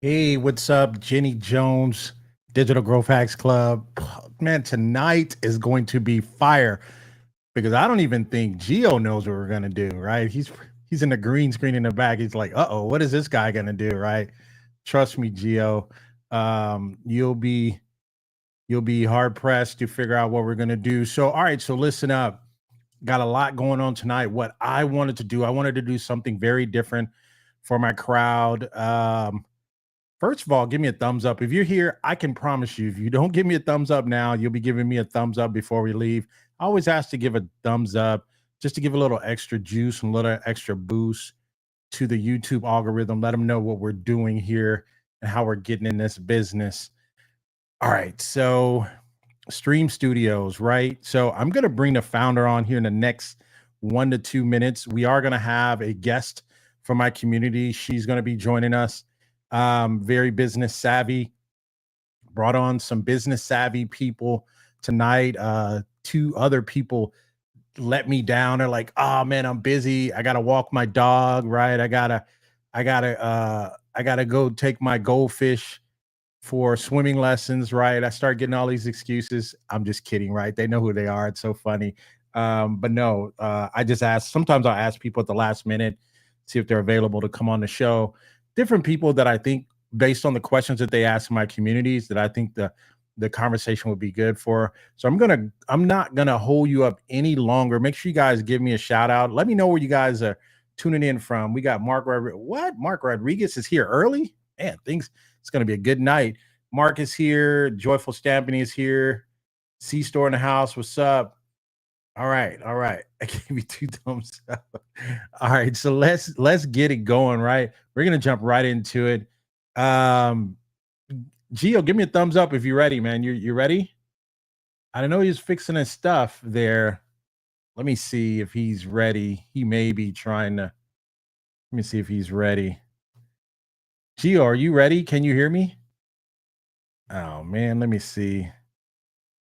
Hey, what's up? Jenny Jones, Digital Growth Hacks Club. Man, tonight is going to be fire because I don't even think Geo knows what we're gonna do, right? He's in the green screen in the back. He's like, uh-oh, what is this guy gonna do, right? Trust me, Geo. You'll be hard pressed to figure out what we're gonna do. So, all right, so listen up. Got a lot going on tonight. What I wanted to do, I wanted to do something very different for my crowd. First of all, give me a thumbs up. If you're here, I can promise you, if you don't give me a thumbs up now, you'll be giving me a thumbs up before we leave. I always ask to give a thumbs up just to give a little extra juice and a little extra boost to the YouTube algorithm. Let them know what we're doing here and how we're getting in this business. All right. So, Stream Studios, right? So, I'm going to bring the founder on here in the next 1 to 2 minutes. We are going to have a guest from my community. She's going to be joining us, very business savvy. Brought on some business savvy people tonight. Two other people let me down. They're like, "Oh man, I'm busy. I gotta walk my dog. Right? I gotta go take my goldfish for swimming lessons." Right? I start getting all these excuses. I'm just kidding. Right? They know who they are. It's so funny. But no, I just ask. Sometimes I'll ask people at the last minute, see if they're available to come on the show. Different people that I think, based on the questions that they ask in my communities, that I think the conversation would be good for. So I'm not gonna hold you up any longer. Make sure you guys give me a shout out. Let me know where you guys are tuning in from. We got Mark Rodriguez. What? Mark Rodriguez is here early? Man, things it's gonna be a good night. Mark is here. Joyful Stamping is here. C Store in the house. What's up? All right, all right. I gave you two thumbs up. All right, so let's get it going. Right, we're gonna jump right into it. Um, Gio, give me a thumbs up if you're ready, man. You ready? I know he's fixing his stuff there. Let me see if he's ready. He may be trying to. Let me see if he's ready. Gio, are you ready? Can you hear me? Oh man, let me see.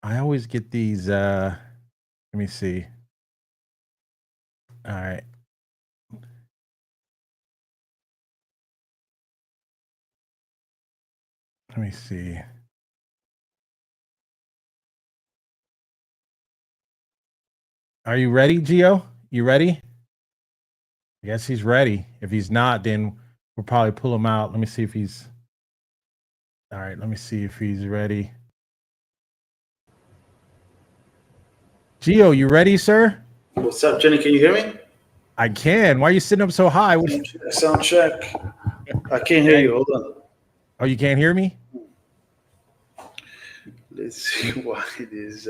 I always get these. Let me see. All right. Let me see. Are you ready, Gio? You ready? I guess he's ready. If he's not, then we'll probably pull him out. Let me see if he's all right. Let me see if he's ready. Gio, you ready, sir? What's up, Jenny? Can you hear me? I can. Why are you sitting up so high? Sound check. I can't hear you. Hold on. Oh, you can't hear me? Let's see why it is.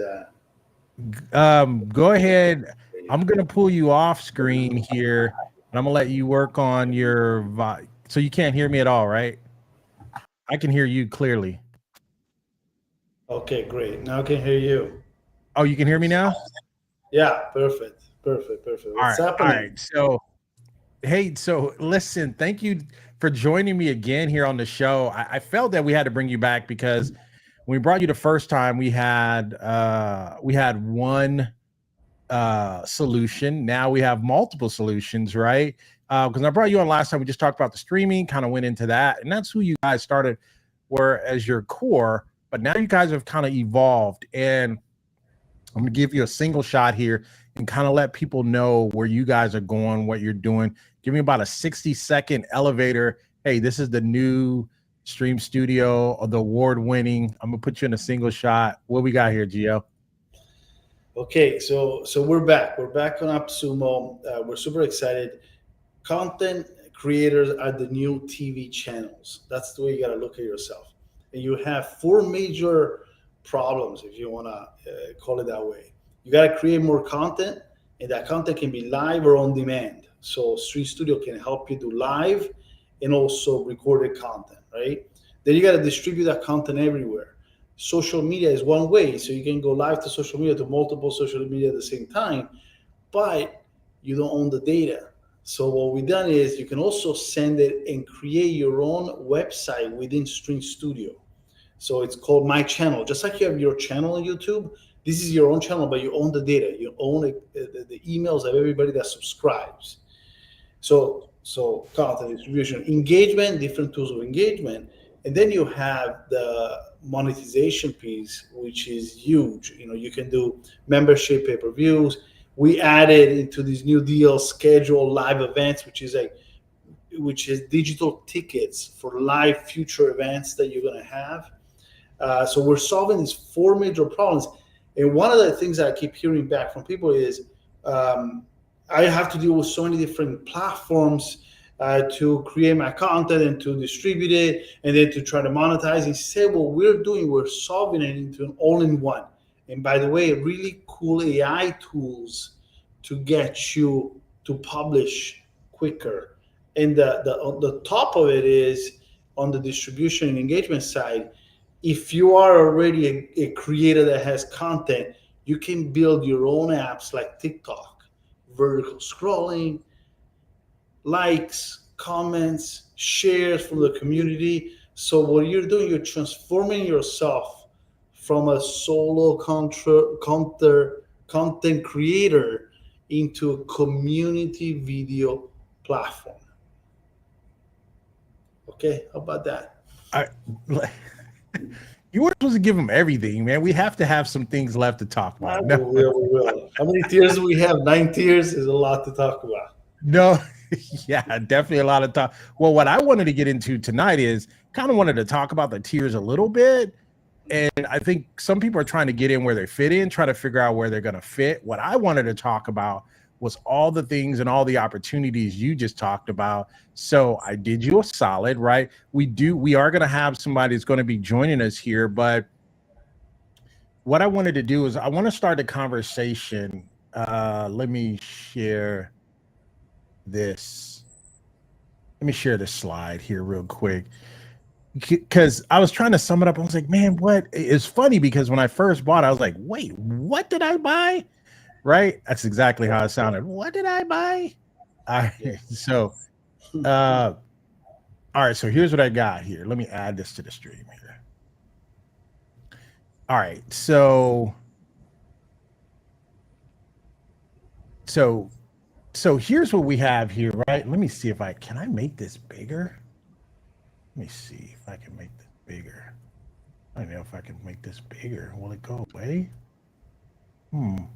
Go ahead. I'm gonna pull you off screen here, and I'm gonna let you work on your so you can't hear me at all, right? I can hear you clearly. Okay, great. Now I can hear you. Oh, you can hear me now? Yeah, perfect. What's All happening? right. So hey, so listen, thank you for joining me again here on the show. I felt that we had to bring you back because when we brought you the first time, we had one solution. Now we have multiple solutions, right? Because I brought you on last time, we just talked about the streaming, kind of went into that, and that's who you guys started were as your core. But now you guys have kind of evolved, and I'm gonna give you a single shot here and kind of let people know where you guys are going, what you're doing. Give me about a 60-second elevator. Hey, this is the new Stream Studio, or the award-winning. I'm gonna put you in a single shot. What we got here, Gio? Okay, so we're back. We're back on AppSumo. We're super excited. Content creators are the new TV channels. That's the way you got to look at yourself. And you have four major problems, if you want to call it that way. You got to create more content, and that content can be live or on demand. So Street Studio can help you do live and also recorded content, right? Then you got to distribute that content everywhere. Social media is one way, so you can go live to social media, to multiple social media at the same time, but you don't own the data. So what we've done is you can also send it and create your own website within Stream Studio. So it's called My Channel. Just like you have your channel on YouTube, this is your own channel, but you own the data. You own the emails of everybody that subscribes. So content distribution, engagement, different tools of engagement. And then you have the monetization piece, which is huge. You can do membership, pay-per-views. We added into these new deals schedule live events, which is digital tickets for live future events that you're going to have. So we're solving these four major problems. And one of the things that I keep hearing back from people is I have to deal with so many different platforms to create my content and to distribute it and then to try to monetize. Instead, what we're solving it into an all-in-one. And by the way, really cool AI tools to get you to publish quicker. And the top of it is on the distribution and engagement side. If you are already a creator that has content, you can build your own apps like TikTok, vertical scrolling, likes, comments, shares from the community. So what you're doing, you're transforming yourself from a solo content creator into a community video platform. Okay, how about that? You weren't supposed to give them everything, man. We have to have some things left to talk about. We will. How many tiers do we have? 9 tiers is a lot to talk about. No, yeah, definitely a lot of talk. Well, what I wanted to get into tonight is kind of wanted to talk about the tiers a little bit. And I think some people are trying to get in where they fit in, try to figure out where they're going to fit. What I wanted to talk about was all the things and all the opportunities you just talked about. So I did you a solid, right? We are going to have somebody that's going to be joining us here, but what I wanted to do is I want to start a conversation. Let me share this. Let me share this slide here real quick, because I was trying to sum it up. I was like, man, what is funny? Because when I first bought it, I was like, wait, what did I buy? Right? That's exactly how it sounded. What did I buy? All right. So, all right. So here's what I got here. Let me add this to the stream here. All right. So here's what we have here, right? Let me see if can I make this bigger? Let me see if I can make this bigger. I don't know if I can make this bigger. Will it go away? I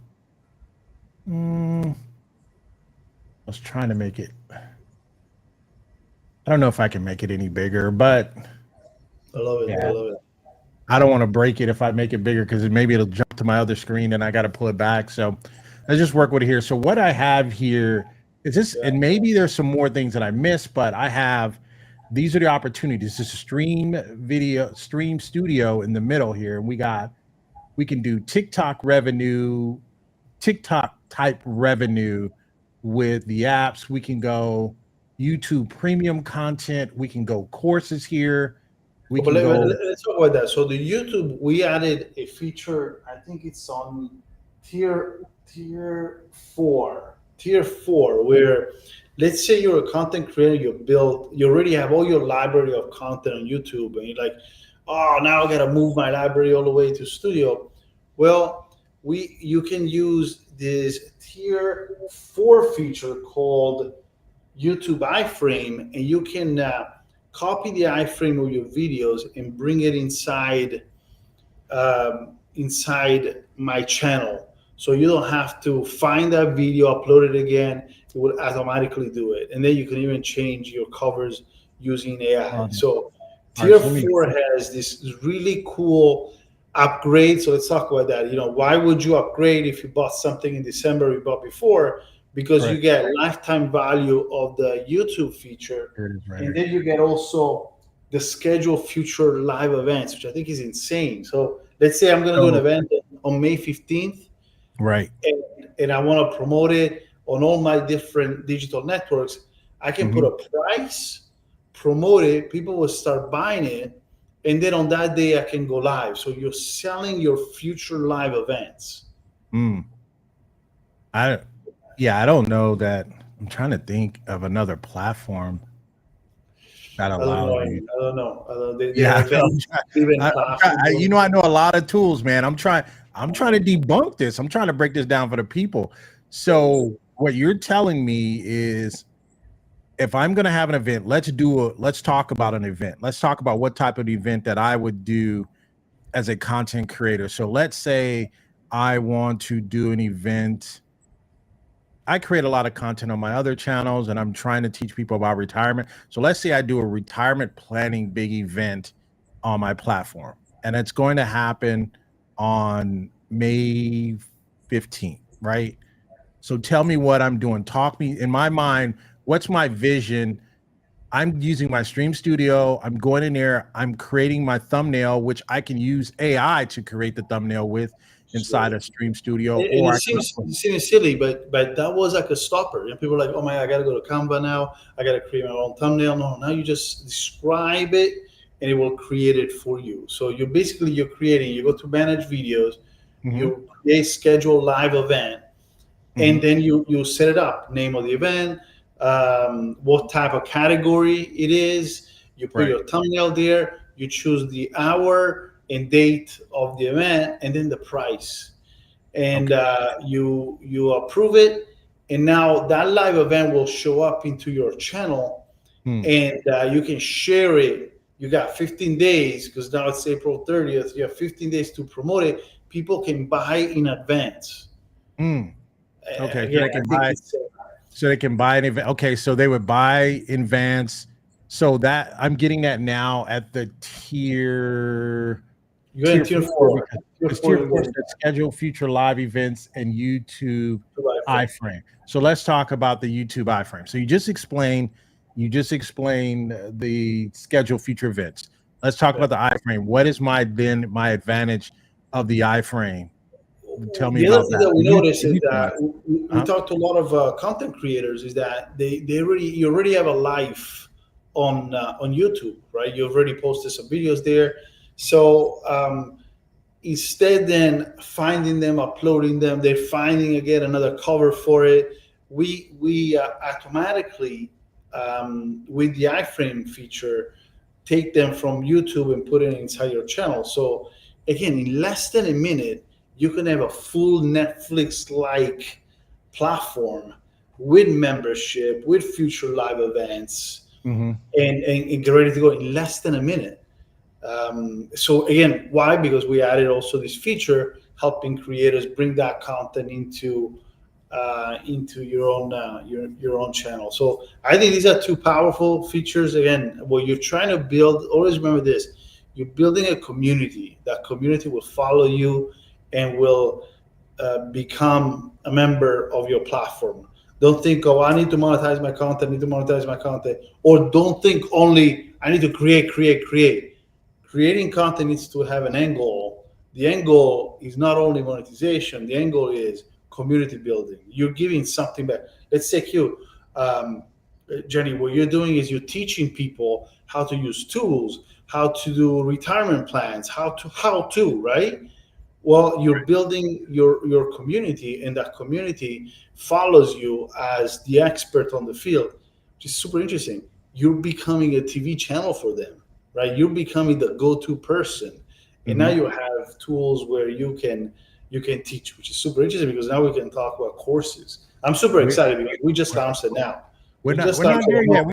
was trying to make it. I don't know if I can make it any bigger, but I love it. Yeah. I love it. I don't want to break it if I make it bigger, because maybe it'll jump to my other screen and I got to pull it back. So let's just work with it here. So what I have here is this, and maybe there's some more things that I missed, but I have, these are the opportunities. This is Streann Studio in the middle here. And we can do TikTok revenue, TikTok type revenue with the apps. We can go YouTube premium content. We can go courses here. Let's talk about that. So the YouTube, we added a feature. I think it's on tier 4, where let's say you're a content creator, you already have all your library of content on YouTube, and you're like, oh, now I got to move my library all the way to Studio. Well, you can use this tier 4 feature called YouTube iframe, and you can copy the iframe of your videos and bring it inside my channel. So you don't have to find that video, upload it again. It will automatically do it. And then you can even change your covers using AI. So tier 4 has this really cool upgrade. So let's talk about that. Why would you upgrade if you bought something in December you bought before? Because you get lifetime value of the YouTube feature. And then you get also the schedule future live events, which I think is insane. So let's say I'm going to do an event on May 15th. Right. And I want to promote it on all my different digital networks. I can put a price, promote it, people will start buying it. And then on that day, I can go live. So you're selling your future live events. I don't know that. I'm trying to think of another platform that allows you. I don't know. I know a lot of tools, man. I'm trying to debunk this. I'm trying to break this down for the people. So what you're telling me is if I'm going to have an event, let's talk about an event. Let's talk about what type of event that I would do as a content creator. So let's say I want to do an event. I create a lot of content on my other channels and I'm trying to teach people about retirement. So let's say I do a retirement planning big event on my platform and it's going to happen on May 15th, right? So tell me what I'm doing. Talk me in my mind, what's my vision? I'm using my Stream Studio. I'm going in there. I'm creating my thumbnail, which I can use AI to create the thumbnail with inside So, of Stream Studio. and Or it I can seems silly, but that was like a stopper. And people are like, oh my, I got to go to Canva now. I got to create my own thumbnail. No, now you just describe it, and it will create it for you. So you're creating. You go to manage videos, Mhm, you create schedule live event, and mhm, then you set it up. Name of the event, what type of category it is. You put right. your thumbnail there. You choose the hour and date of the event, and then the price, and Okay. you approve it, and now that live event will show up into your channel, Hmm. and you can share it. You got 15 days because now it's April 30th. You have 15 days to promote it. People can buy in advance. Hmm. Okay. Again, I think it's So they can buy an event. Okay. So they would buy in advance. So that I'm getting that now at the you're in tier tier four four. because Tier tier four, you're four going said schedule future live events and YouTube to iPhone. iframe. So let's talk about the YouTube iframe. So you just explained the schedule future events. Let's talk Yeah. about the iframe. What is my advantage of the iframe? Tell me The other about thing that. that we notice is YouTube that iframe. we Huh? talked to a lot of content creators is that you already have a life on YouTube, right? You already posted some videos there, so instead then finding them, uploading them, they're finding again another cover for it. We automatically with the iframe feature take them from YouTube and put it inside your channel. So again, in less than a minute, you can have a full Netflix-like platform with membership, with future live events, Mm-hmm. and get ready to go in less than a minute. So again, why? Because we added also this feature helping creators bring that content into your own channel. So I think these are two powerful features. Again, what you're trying to build, always remember this: you're building a community. That community will follow you and will become a member of your platform. Don't think, oh, I need to monetize my content, I need to monetize my content. Or don't think only, I need to create. Creating content needs to have an end goal. The end goal is not only monetization, the end goal is community building. You're giving something back. Let's take you, um, Jenny, what you're doing is you're teaching people how to use tools, how to do retirement plans, how to, right? Well, you're building your community, and that community follows you as the expert on the field, which is super interesting. You're becoming a TV channel for them, right? You're becoming the go-to person, and now Mm-hmm. you have tools where you can teach, which is super interesting because now we can talk about courses. I'm super We, excited because we just we're, launched it now. we're We not just we're not launched there it. yet.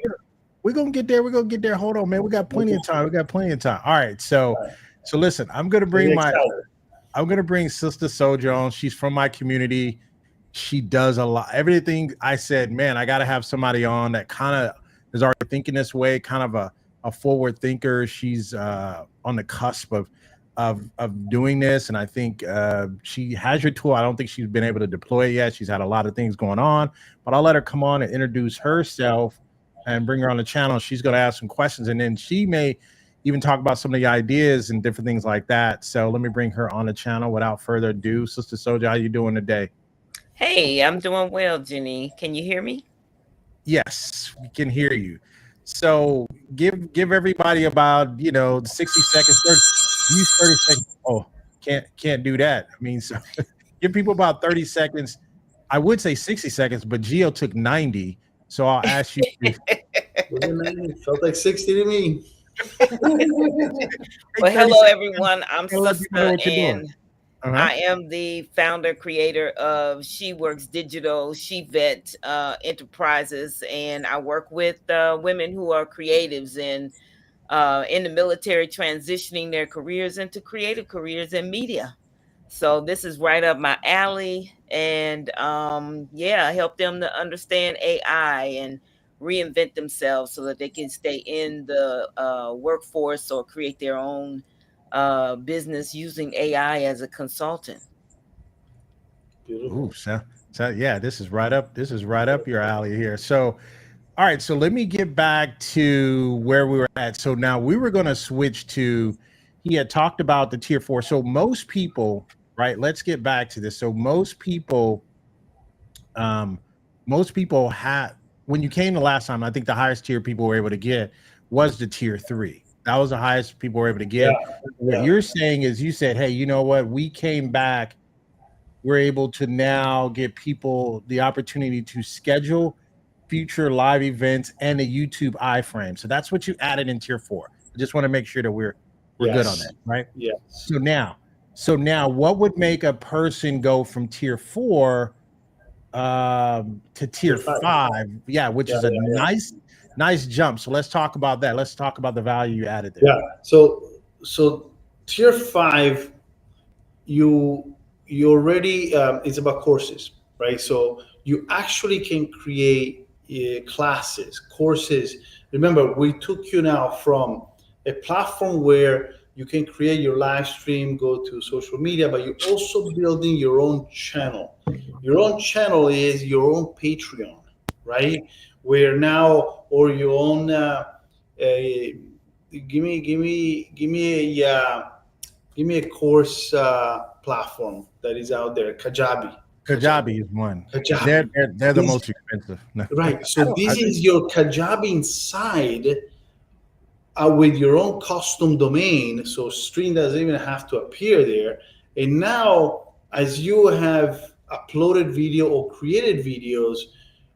We're gonna get there. We're gonna get there. Hold on, man. We got plenty of time. We got plenty of time. All right. So listen, So get excited. I'm gonna bring Sister Sojo on. She's from my community. She does a lot. Everything I said, man, I gotta have somebody on that kind of is already thinking this way, kind of a forward thinker. She's on the cusp of doing this, and I think she has your tool. I don't think she's been able to deploy it yet. She's had a lot of things going on, but I'll let her come on and introduce herself and bring her on the channel. She's going to ask some questions, and then she may even talk about some of the ideas and different things like that. So let me bring her on the channel without further ado. Sister Soja, how you doing today? Hey, I'm doing well, Jenny. Can you hear me? Yes, we can hear you. So give everybody about 60 seconds, 30, use 30 seconds. Oh, can't do that. I mean, so give people about 30 seconds. I would say 60 seconds, but Gio took 90. So I'll ask you to Was it 90? Felt like 60 to me. take Well, 30 hello seconds everyone. I'm and let people know Sister what you're doing. and I am the founder creator of She Works Digital She Vet Enterprises, and I work with women who are creatives and in the military, transitioning their careers into creative careers in media. So this is right up my alley, and yeah, help them to understand AI and reinvent themselves so that they can stay in the workforce or create their own business using AI as a consultant. Ooh, Beautiful. so yeah, this is right up. This is right up your alley here. So, all right. So let me get back to where we were at. So now we were going to switch to. He had talked about the tier four. So most people, right? Let's get back to this. So um, most people had when you came the last time. I think the highest tier people were able to get was the tier three. That was the highest people were able to Yeah, get. What yeah, you're saying is, you said, "Hey, you know what? We came back, we're able to now give people the opportunity to schedule future live events and a YouTube iframe." So that's what you added in tier four. I just want to make sure that we're good on yes, that, right? yes. So now what would make a person go from tier four to Tier tier five. five? Yeah, which Yeah, is a yeah, yeah. nice jump. So let's talk about that. Let's talk about the value you added there. Yeah. So tier five, you you already it's about courses, right? So you actually can create classes, courses. Remember, we took you now from a platform where you can create your live stream, go to social media, but you're also building your own channel. Your own channel is your own Patreon, right? Where now, or your own give me a course platform that is out there. Kajabi. Kajabi. Kajabi is one. Kajabi. They're the This, most expensive. No, right. I So don't. this is your Kajabi inside with your own custom domain. So Streann doesn't even have to appear there. And now, as you have uploaded video or created videos,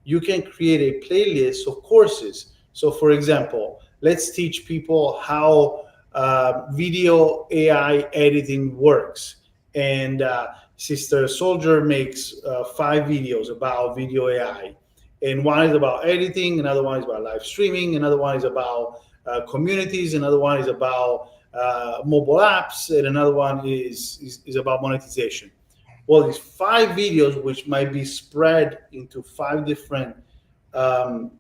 you can create a playlist of courses. So, for example, let's teach people how video AI editing works. And Sister Soldier makes 5 videos about video AI. And one is about editing, another one is about live streaming, another one is about communities, another one is about mobile apps, and another one is about monetization. Well, these 5 videos, which might be spread into 5 different um,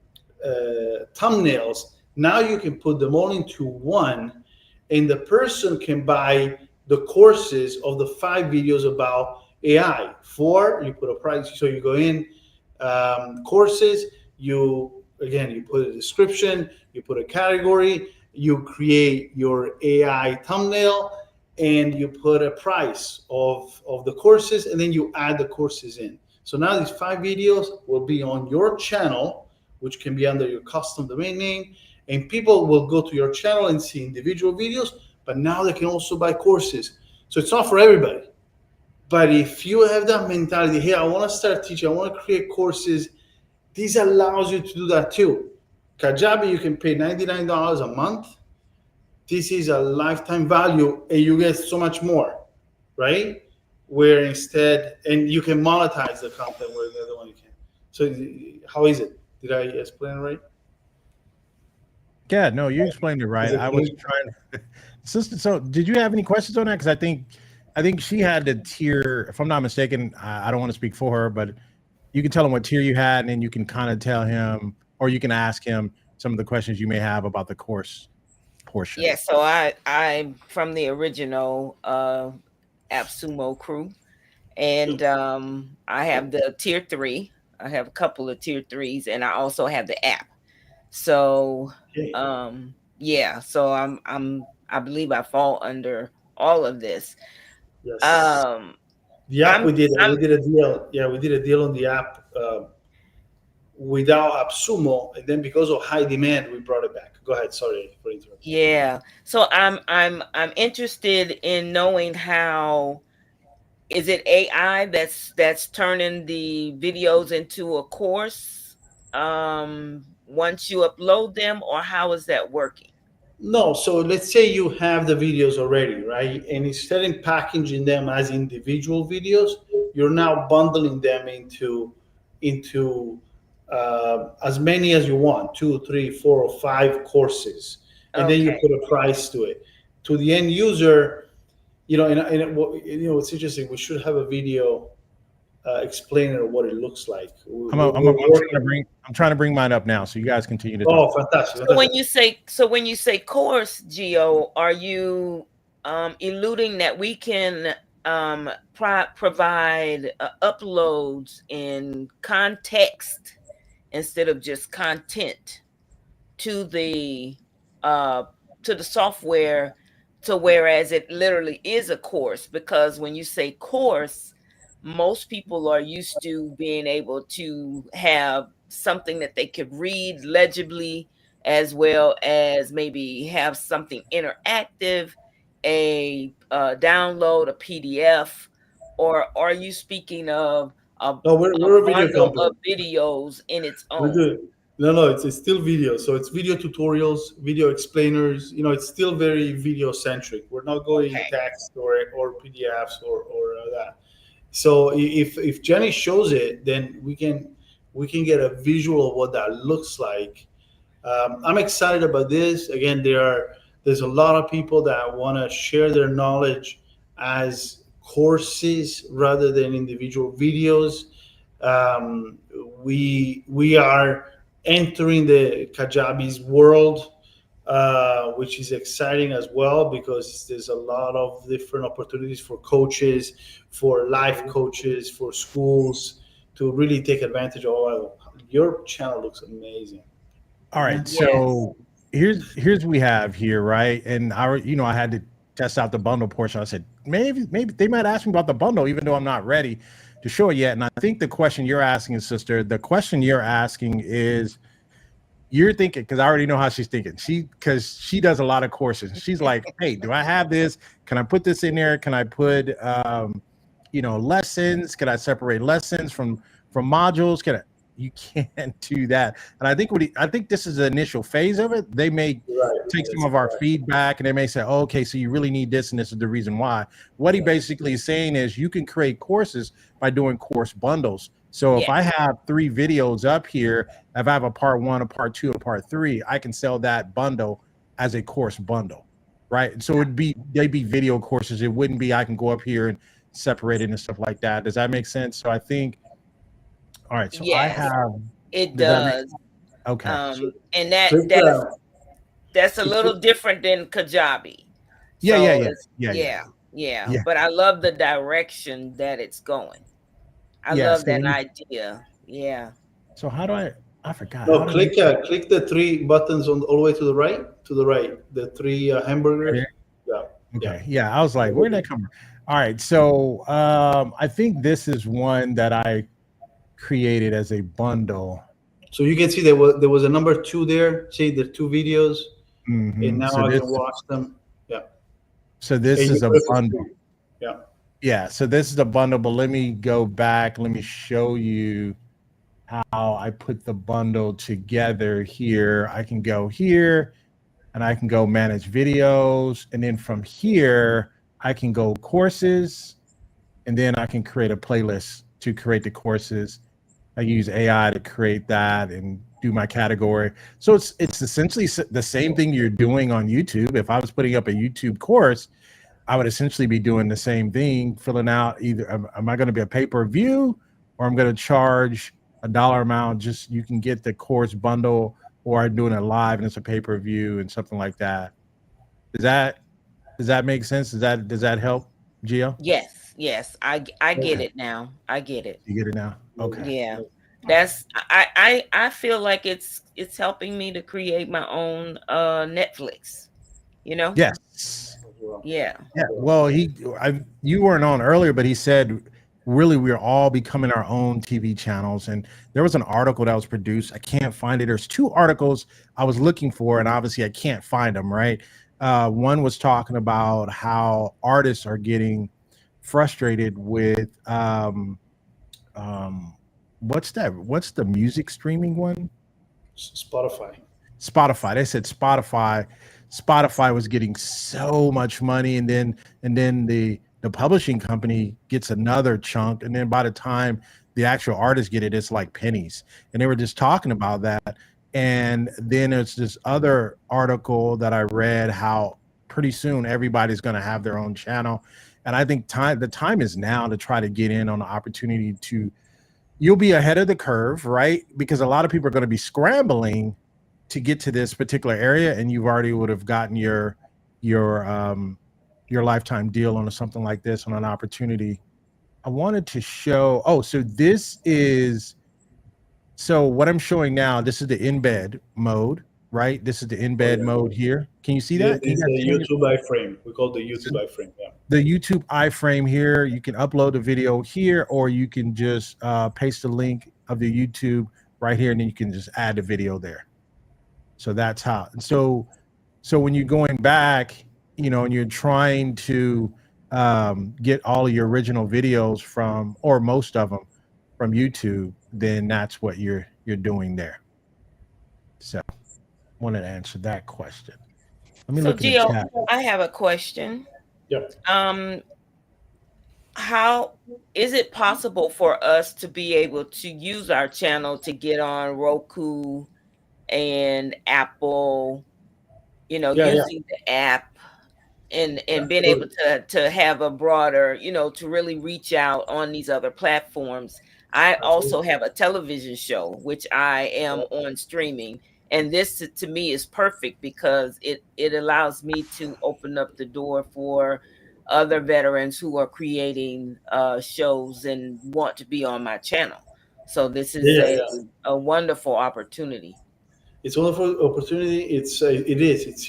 thumbnails, now you can put them all into one, and the person can buy the courses of the 5 videos about AI. You put a price, so you go in courses, you put a description, you put a category, you create your AI thumbnail, and you put a price of the courses, and then you add the courses in. So now these 5 videos will be on your channel, which can be under your custom domain name, and people will go to your channel and see individual videos, but now they can also buy courses. So it's not for everybody. But if you have that mentality, hey, I want to start teaching, I want to create courses, this allows you to do that too. Kajabi, you can pay $99 a month. This is a lifetime value, and you get so much more, right? Where instead, and you can monetize the content where the other one you can. So, how is it? Did I explain it right? Yeah, no, you explained it Is right. it I was clear? trying. Sister, so did you have any questions on that? Because I think she had the tier. If I'm not mistaken, I don't want to speak for her, but you can tell him what tier you had, and then you can kind of tell him, or you can ask him some of the questions you may have about the course portion. Yeah, so I'm from the original AppSumo crew, and I have the tier three. I have a couple of tier threes, and I also have the app. So Okay. yeah, so I believe I fall under all of this. Yes. Um The app I'm we I'm did a deal. Yeah, we did a deal on the app without AppSumo, and then because of high demand, we brought it back. Go ahead. Sorry for interrupting. yeah. So I'm interested in knowing how is it AI that's turning the videos into a course once you upload them, or how is that working? No, so let's say you have the videos already, right? And instead of packaging them as individual videos, you're now bundling them into as many as you want, 2, 3, 4, or 5 courses, and then you Okay. put a price to it. To the end user, it's interesting. We should have a video explaining what it looks like. I'm trying to bring mine up now, so you guys continue to talk. Oh, fantastic! So when Fantastic. you say course, Geo, are you alluding that we can provide uploads in context instead of just content to the software, to whereas it literally is a course? Because when you say course, most people are used to being able to have something that they could read legibly, as well as maybe have something interactive, a download, a PDF, or are you speaking of No, a we're a video bundle company. of videos in its We're own? doing no, it's still video. So it's video tutorials, video explainers. It's still very video centric. We're not going Okay. text or PDFs or that. So if Jenny shows it, then we can get a visual of what that looks like. I'm excited about this. Again, there's a lot of people that want to share their knowledge as courses rather than individual videos. Um, we are entering the Kajabi's world, which is exciting as well because there's a lot of different opportunities for coaches, for life coaches, for schools to really take advantage of all. Your channel looks amazing. All right, Yes. so here's what we have here, right? And I had to test out the bundle portion. I said maybe they might ask me about the bundle, even though I'm not ready to show it yet. And I think the question you're asking, sister, the question you're asking is, you're thinking, because I already know how she's thinking. Because she does a lot of courses. She's like, hey, do I have this? Can I put this in there? Can I put lessons? Can I separate lessons from modules? You can't do that. And I think this is the initial phase of it. They may Right. take some That's of our correct. feedback and they may say, oh, okay, so you really need this, and this is the reason why. What he basically is saying is you can create courses by doing course bundles. So if Yes. I have 3 videos up here, if I have a part 1, a part 2, a part 3, I can sell that bundle as a course bundle, right? So they'd be video courses. It wouldn't be I can go up here and separate it and stuff like that. Does that make sense? So I think, all right, so I Yes, have, it does that make, does. okay. And Click that's a so little click- different than Kajabi. Yeah, So yeah. yeah. But I love the direction that it's going. I Yeah. love So that idea. Yeah. so how do I forgot. No, How do you click the 3 buttons on all the way to the right. To the right, the 3 hamburgers. right Yeah, yeah. Okay. Yeah. I was like, where'd that come from? All right. So I think this is one that I created as a bundle. So you can see there was a number 2 there. See the 2 videos, and now So I this can watch them. Yeah, and you is a put it for bundle. free. Yeah. Yeah. So this is a bundle, but let me go back. Let me show you how I put the bundle together here. I can go here and I can go manage videos. And then from here, I can go courses, and then I can create a playlist to create the courses. I use AI to create that and do my category. So it's essentially the same thing you're doing on YouTube. If I was putting up a YouTube course, I would essentially be doing the same thing, filling out either, am I going to be a pay-per-view, or I'm going to charge a dollar amount, just you can get the course bundle, or I'm doing it live and it's a pay-per-view and something like that. Does that make sense? Does that help, Gio? Yes. I get Okay. it now. I get it. You get it now? Okay. Yeah. That's I feel like it's helping me to create my own Netflix, you know? Yes. Yeah. Yeah. Well, you weren't on earlier, but he said really we're all becoming our own TV channels. And there was an article that was produced. I can't find it. There's 2 articles I was looking for, and obviously I can't find them. Right. One was talking about how artists are getting frustrated with what's that? What's the music streaming one? Spotify. Spotify. They said Spotify. Spotify was getting so much money, and then the publishing company gets another chunk, and then by the time the actual artists get it, it's like pennies. And they were just talking about that. And then there's this other article that I read how pretty soon everybody's going to have their own channel. And I think the time is now to try to get in on the opportunity to, you'll be ahead of the curve, right? Because a lot of people are going to be scrambling to get to this particular area, and you've already would have gotten your lifetime deal on something like this, on an opportunity. I wanted to show, so what I'm showing now, this is the embed mode, right? This is the embed mode here. Can you see that? This is the YouTube iframe. We call the YouTube iframe. Yeah. The YouTube iframe here, you can upload the video here, or you can just paste the link of the YouTube right here, and then you can just add the video there. So that's how. So when you're going back, and you're trying to get all of your original videos from, or most of them from YouTube, then that's what you're doing there. So I wanted to answer that question. Let me look at the chat. I have a question. Yep. How is it possible for us to be able to use our channel to get on Roku and Apple, using the app and being able to have a broader, to really reach out on these other platforms? I also have a television show, which I am on streaming. And this to me is perfect because it allows me to open up the door for other veterans who are creating shows and want to be on my channel. So this is a wonderful opportunity. It's a wonderful opportunity. It's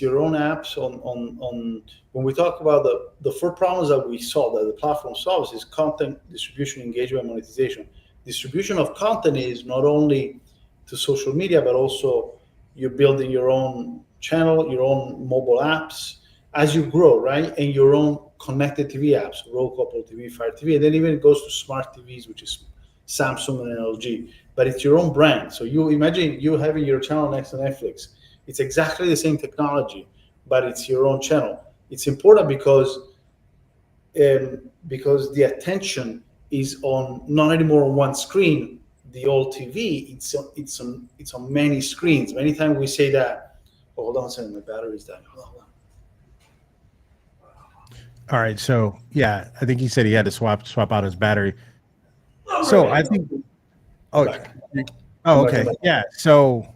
your own apps on when we talk about the four problems that we solve, that the platform solves, is content, distribution, engagement, monetization. Distribution of content is not only to social media, but also you're building your own channel, your own mobile apps as you grow, right? And your own connected TV apps, Roku, Apple TV, Fire TV, and then even it goes to smart TVs, which is Samsung and LG. But it's your own brand. So you imagine you having your channel next to Netflix. It's exactly the same technology, but it's your own channel. It's important because the attention is on not anymore on one screen. The old TV, it's on many screens. Many times we say that. Oh, hold on a second, my battery's dying. Hold on. All right, so yeah, I think he said he had to swap out his battery. So I think. Okay, yeah. So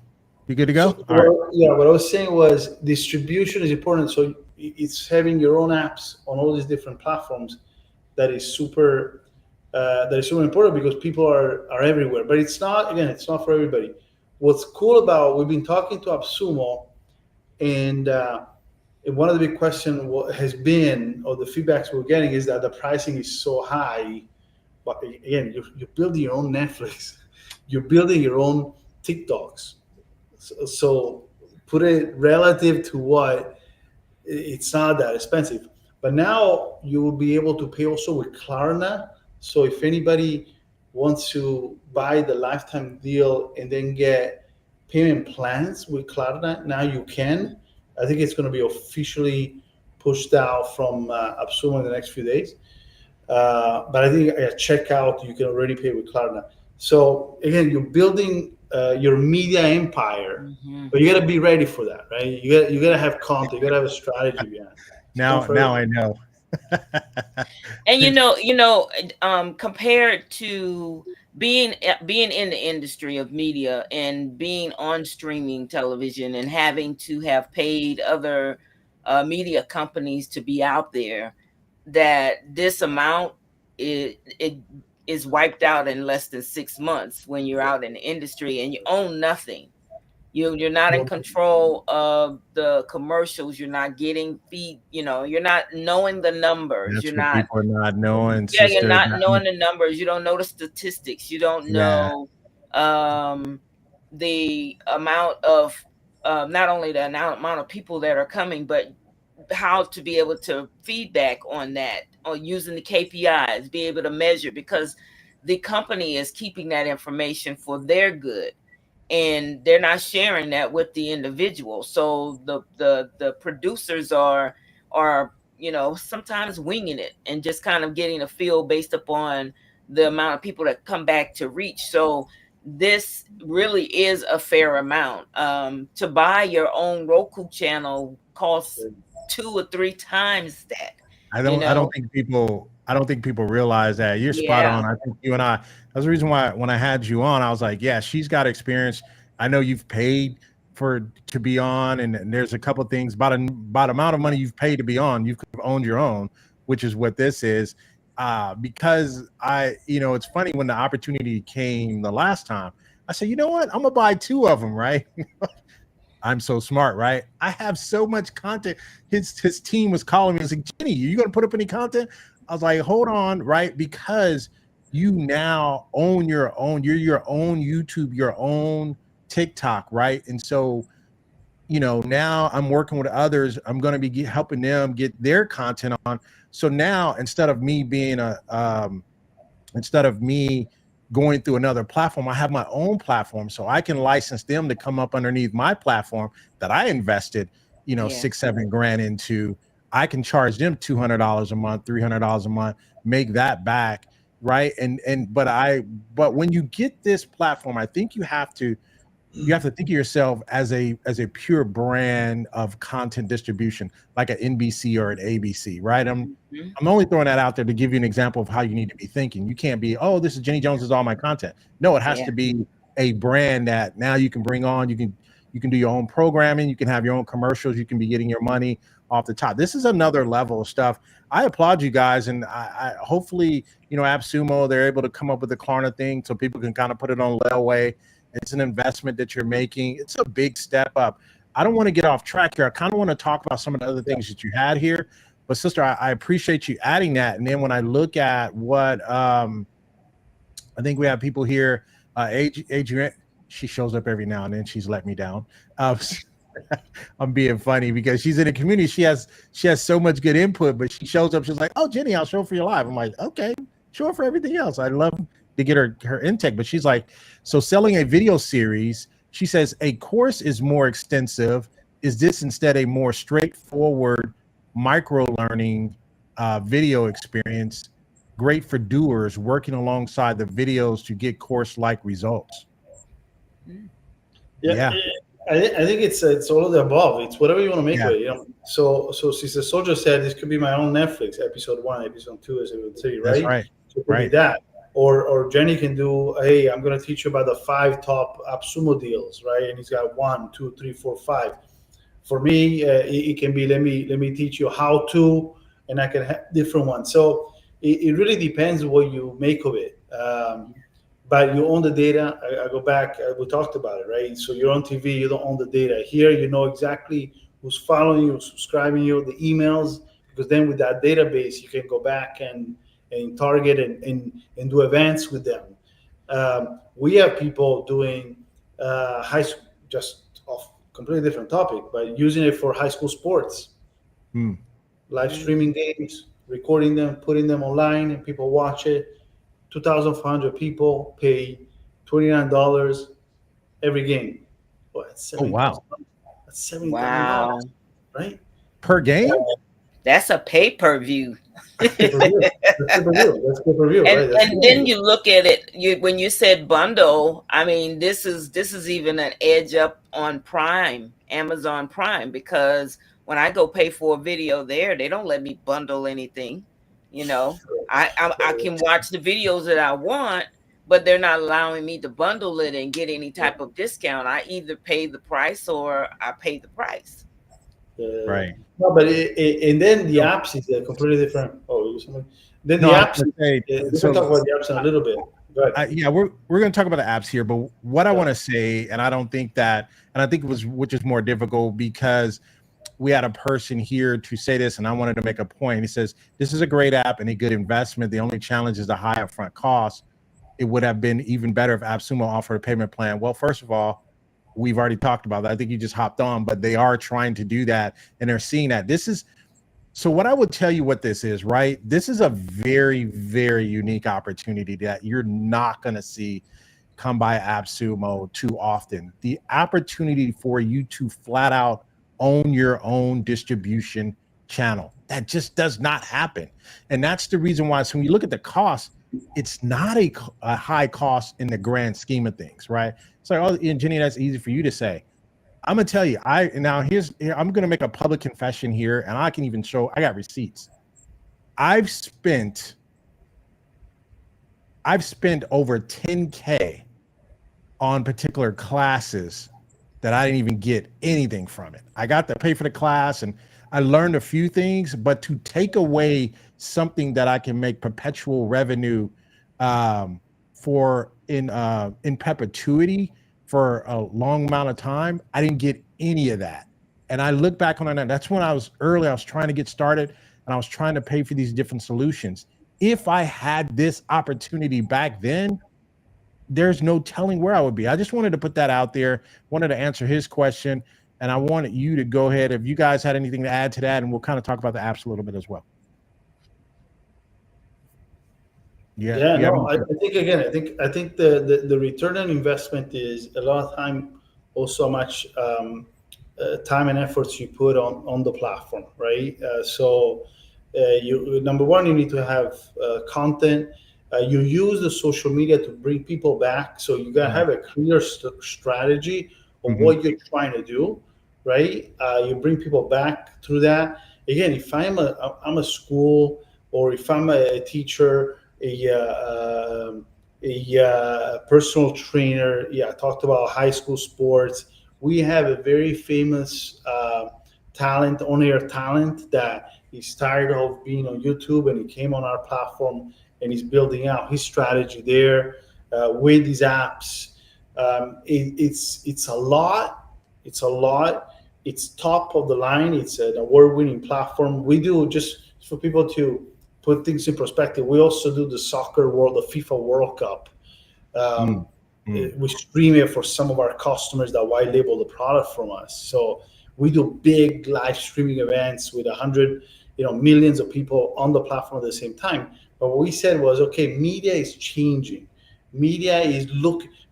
you good to go? So, right. Yeah, what I was saying was distribution is important. So it's having your own apps on all these different platforms that is super important because people are everywhere. But it's not for everybody. What's cool about, we've been talking to AppSumo, and one of the big questions has been, or the feedbacks we're getting, is that the pricing is so high. But again, you're building your own Netflix, you're building your own TikToks. So put it relative to what, it's not that expensive. But now you will be able to pay also with Klarna. So if anybody wants to buy the lifetime deal and then get payment plans with Klarna, now you can. I think it's going to be officially pushed out from AppSumo in the next few days. But I think at checkout, you can already pay with Klarna. So again, you're building your media empire, but you got to be ready for that, right? You got to have content, you got to have a strategy behind it. Now I know. And compared to being in the industry of media and being on streaming television and having to have paid other media companies to be out there, that this amount it is wiped out in less than 6 months when you're out in the industry and you own nothing. You're not in control of the commercials. You're not getting feed. You're not knowing the numbers. That's you're what not. People are not knowing. Yeah, you're not knowing the numbers. You don't know the statistics. You don't know the amount of not only the amount of people that are coming, but how to be able to feedback on that, or using the KPIs, be able to measure, because the company is keeping that information for their good. and they're not sharing that with the individual. So the producers are sometimes winging it and just kind of getting a feel based upon the amount of people that come back to reach. So this really is a fair amount. To buy your own Roku channel costs 2 or 3 times that. I don't think people realize that. You're spot Yeah. on. I think you and I, that's the reason why when I had you on, I was like, yeah, she's got experience. I know you've paid to be on, and there's a couple of things about amount of money you've paid to be on. You could have owned your own, which is what this is. Because it's funny, when the opportunity came the last time, I said, you know what? I'm gonna buy 2 of them, right? I'm so smart, right? I have so much content. His team was calling me and saying, Jenny, you gonna put up any content? I was like, hold on, right? Because you now own your own, you're your own YouTube, your own TikTok, right? And so, now I'm working with others. I'm going to be helping them get their content on. So now, instead of me going through another platform, I have my own platform, so I can license them to come up underneath my platform that I invested, Yeah. 6-7 grand into. I can charge them $200 a month, $300 a month, make that back, right? But when you get this platform, I think you have to think of yourself as a pure brand of content distribution, like an NBC or an ABC, right? I'm only throwing that out there to give you an example of how you need to be thinking. You can't be, oh, this is Jenny Jones is all my content. No, it has to be a brand that now you can bring on. You can do your own programming. You can have your own commercials. You can be getting your money off the top. This is another level of stuff. I applaud you guys, and I hopefully, AppSumo, they're able to come up with the Klarna thing so people can kind of put it on layaway. It's an investment that you're making. It's a big step up. I don't want to get off track here. I kind of want to talk about some of the other things that you had here. But sister, I appreciate you adding that. And then when I look at what I think we have people here, Adrienne, she shows up every now and then. She's let me down. I'm being funny because she's in a community. She has so much good input, but she shows up. She's like, "Oh, Jenny, I'll show for your live." I'm like, "Okay, show for everything else." I love to get her intake, but she's like, so selling a video series, she says, a course is more extensive. Is this instead a more straightforward micro learning video experience, great for doers working alongside the videos to get course-like results? Yeah. I think it's all of the above. It's whatever you want to make of it. So Sister Soldier said this could be my own Netflix, episode 1, episode 2, as it would say, right? That's right. So it could be that. Or Jenny can do, hey, I'm going to teach you about the 5 top AppSumo deals, right? And he's got 1, 2, 3, 4, 5. For me, it can be, let me teach you how to, and I can have different ones. So it really depends what you make of it. But you own the data. I go back, we talked about it, right? So you're on TV, you don't own the data. Here, you know exactly who's following you, who's subscribing you, the emails, because then with that database, you can go back and target and do events with them. We have people doing high school, just off completely different topic, but using it for high school sports, live streaming games, recording them, putting them online, and people watch it. 2,400 people pay $29 every game. Well, that's $70,000. Oh, wow. That's $70,000, Wow. right? Per game? That's a pay-per-view. That's pay-per-view, right? And then you look at it, when you said bundle, I mean, this is even an edge up on Prime, Amazon Prime, because when I go pay for a video there, they don't let me bundle anything. I can watch the videos that I want, but they're not allowing me to bundle it and get any type of discount. I either pay the price or I pay the price. Right. No, but and then the apps is completely different. Then the apps. We'll talk about the apps in a little bit. Yeah, we're going to talk about the apps here, but what I want to say, and I don't think that, and I think it was, which is more difficult because we had a person here to say this, and I wanted to make a point. He says, this is a great app and a good investment. The only challenge is the high upfront cost. It would have been even better if AppSumo offered a payment plan. Well, first of all, we've already talked about that. I think you just hopped on, but they are trying to do that, and they're seeing that. So what I would tell you what this is, right? This is a very, very unique opportunity that you're not going to see come by AppSumo too often. The opportunity for you to flat out own your own distribution channel, that just does not happen. And that's the reason why. So when you look at the cost, it's not a high cost in the grand scheme of things, right? So, oh, and Jenny, that's easy for you to say. I'm gonna tell you, I'm gonna make a public confession here, and I can even show, I got receipts. I've spent over 10K on particular classes that I didn't even get anything from it. I got to pay for the class and I learned a few things, but to take away something that I can make perpetual revenue for in perpetuity for a long amount of time, I didn't get any of that. And I look back on that. That's when I was trying to get started and I was trying to pay for these different solutions. If I had this opportunity back then, there's no telling where I would be. I just wanted to put that out there, wanted to answer his question. And I wanted you to go ahead if you guys had anything to add to that, and we'll kind of talk about the apps a little bit as well. I think the return on investment is a lot of time, also much time and efforts you put on the platform, right? You number one, you need to have content. You use the social media to bring people back, so you gotta have a clear strategy of what you're trying to do, right? You bring people back through that. Again, if I'm a school, or if I'm a teacher, a personal trainer, I talked about high school sports. We have a very famous talent, on-air talent, that he's tired of being on YouTube, and he came on our platform and he's building out his strategy there with these apps. It's a lot. It's top of the line. It's an award-winning platform. We do, just for people to put things in perspective, we also do the soccer world, the FIFA World Cup. We stream it for some of our customers that white label the product from us. So we do big live streaming events with 100, millions of people on the platform at the same time. But what we said was, okay, media is changing. Media is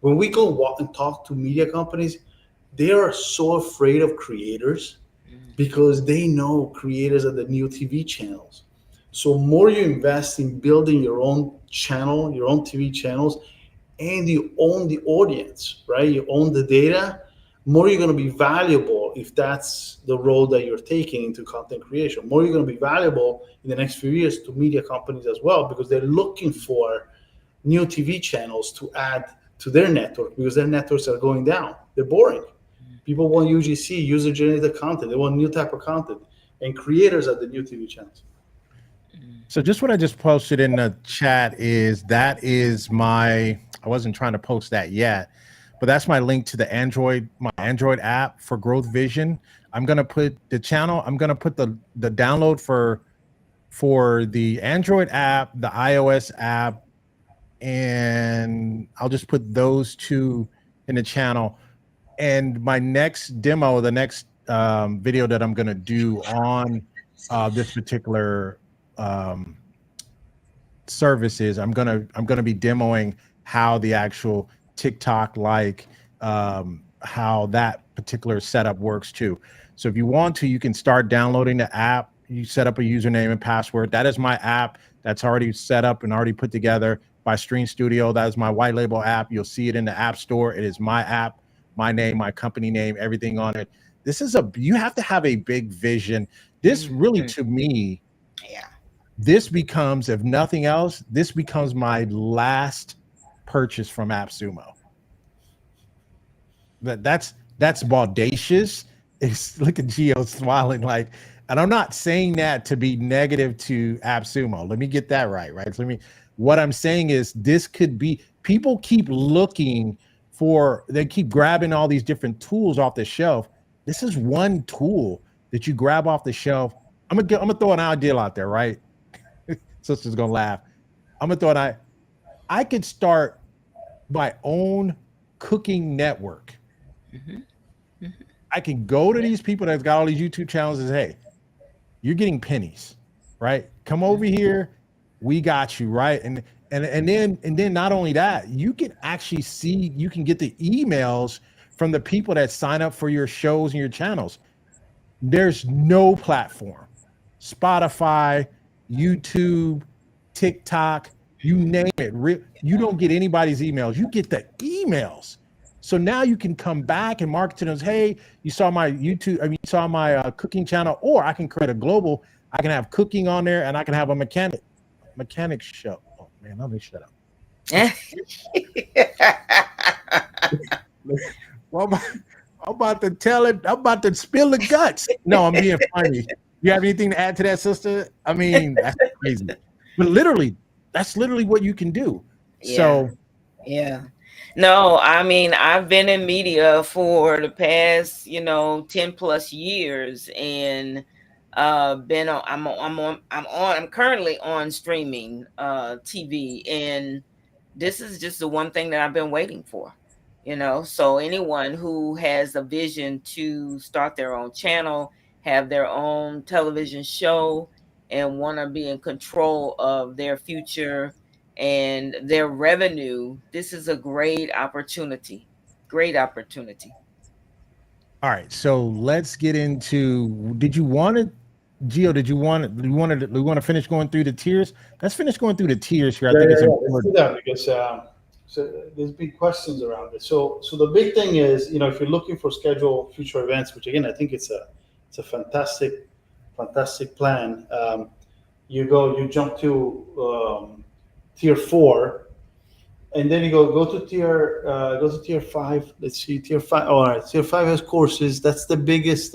when we go walk and talk to media companies, they are so afraid of creators because they know creators are the new TV channels. So more you invest in building your own channel, your own TV channels, and you own the audience, right? You own the data, more you're going to be valuable if that's the road that you're taking into content creation. More you're going to be valuable in the next few years to media companies as well, because they're looking for new TV channels to add to their network, because their networks are going down. They're boring. People want UGC, user-generated content. They want new type of content. And creators are the new TV channels. So just what I just posted in the chat is my, I wasn't trying to post that yet, but that's my link to my Android app for Growth Vision. I'm going to put the channel, I'm going to put the download for the Android app, the iOS app, and I'll just put those two in the channel. And my next demo, the next video that I'm going to do on this particular services, I'm gonna be demoing how the actual TikTok how that particular setup works too. So if you want to, you can start downloading the app. You set up a username and password. That is my app that's already set up and already put together by Streann Studio. That is my white label app. You'll see it in the App Store. It is my app, my name, my company name, everything on it. You have to have a big vision. This really, to me, this becomes, if nothing else, this becomes my last purchase from AppSumo. That's audacious. Look at Gio smiling like, and I'm not saying that to be negative to AppSumo. Let me get that right. So what I'm saying is this could be, people keep looking they keep grabbing all these different tools off the shelf. This is one tool that you grab off the shelf. I'm gonna throw an idea out there, right? Sister's gonna laugh. I'm gonna throw it out. I could start my own cooking network. I can go to these people that's got all these YouTube channels and say, hey, you're getting pennies, right? Come over here. We got you, right? And then not only that, you can actually see, you can get the emails from the people that sign up for your shows and your channels. There's no platform, Spotify, YouTube, TikTok, you name it. You don't get anybody's emails. You get the emails. So now you can come back and market to them as, hey, you saw my YouTube, I mean, you saw my cooking channel, or I can create a global. I can have cooking on there, and I can have a mechanic show. Oh man, let me shut up. Well, I'm about to tell it. I'm about to spill the guts. No, I'm being funny. You have anything to add to that, sister? I mean, that's crazy. But literally, that's literally what you can do. Yeah. So, yeah. No, I mean, I've been in media for the past, 10 plus years, and I'm currently on streaming TV, and this is just the one thing that I've been waiting for. So anyone who has a vision to start their own channel, have their own television show, and want to be in control of their future and their revenue, this is a great opportunity. Great opportunity. all right. So let's get into. Did you want to, Gio? Did you want? We want to finish going through the tiers. Let's finish going through the tiers here. I think it's important. Let's do that because so there's big questions around it. So the big thing is, if you're looking for schedule future events, which again I think it's a fantastic plan. You jump to tier 4, and then you go to tier 5. Let's see, tier 5. All right, tier 5 has courses. That's the biggest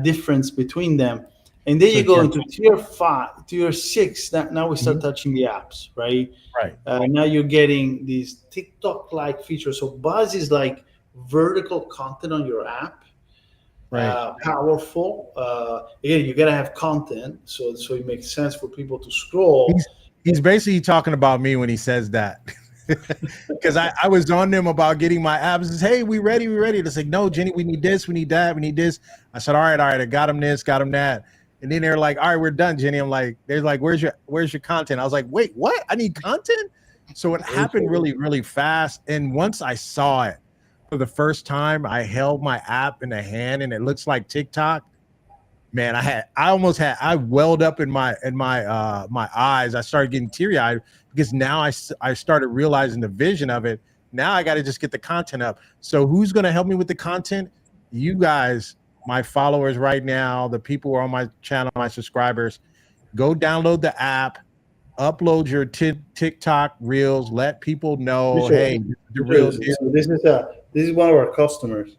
difference between them. And then you go into tier 6. Now we start touching the apps, right? Right. Now you're getting these TikTok-like features. So Buzz is like vertical content on your app. Right. Powerful. Again, you gotta have content, so it makes sense for people to scroll. He's basically talking about me when he says that. Because I was on them about getting my apps. Says, hey, we ready. It's like, no, Jenny, we need this, we need that, we need this. I said, all right, I got them this, got them that. And then they're like, all right, we're done, Jenny. I'm like, they're like, where's your content? I was like, wait, what? I need content? So it happened really, really fast. And once I saw it for the first time, I held my app in the hand and it looks like TikTok. Man, I welled up in my eyes. I started getting teary-eyed because now I started realizing the vision of it. Now I got to just get the content up. So who's going to help me with the content? You guys, my followers right now, the people who are on my channel, my subscribers, go download the app, upload your TikTok reels, let people know, hey, the reels. So this is one of our customers,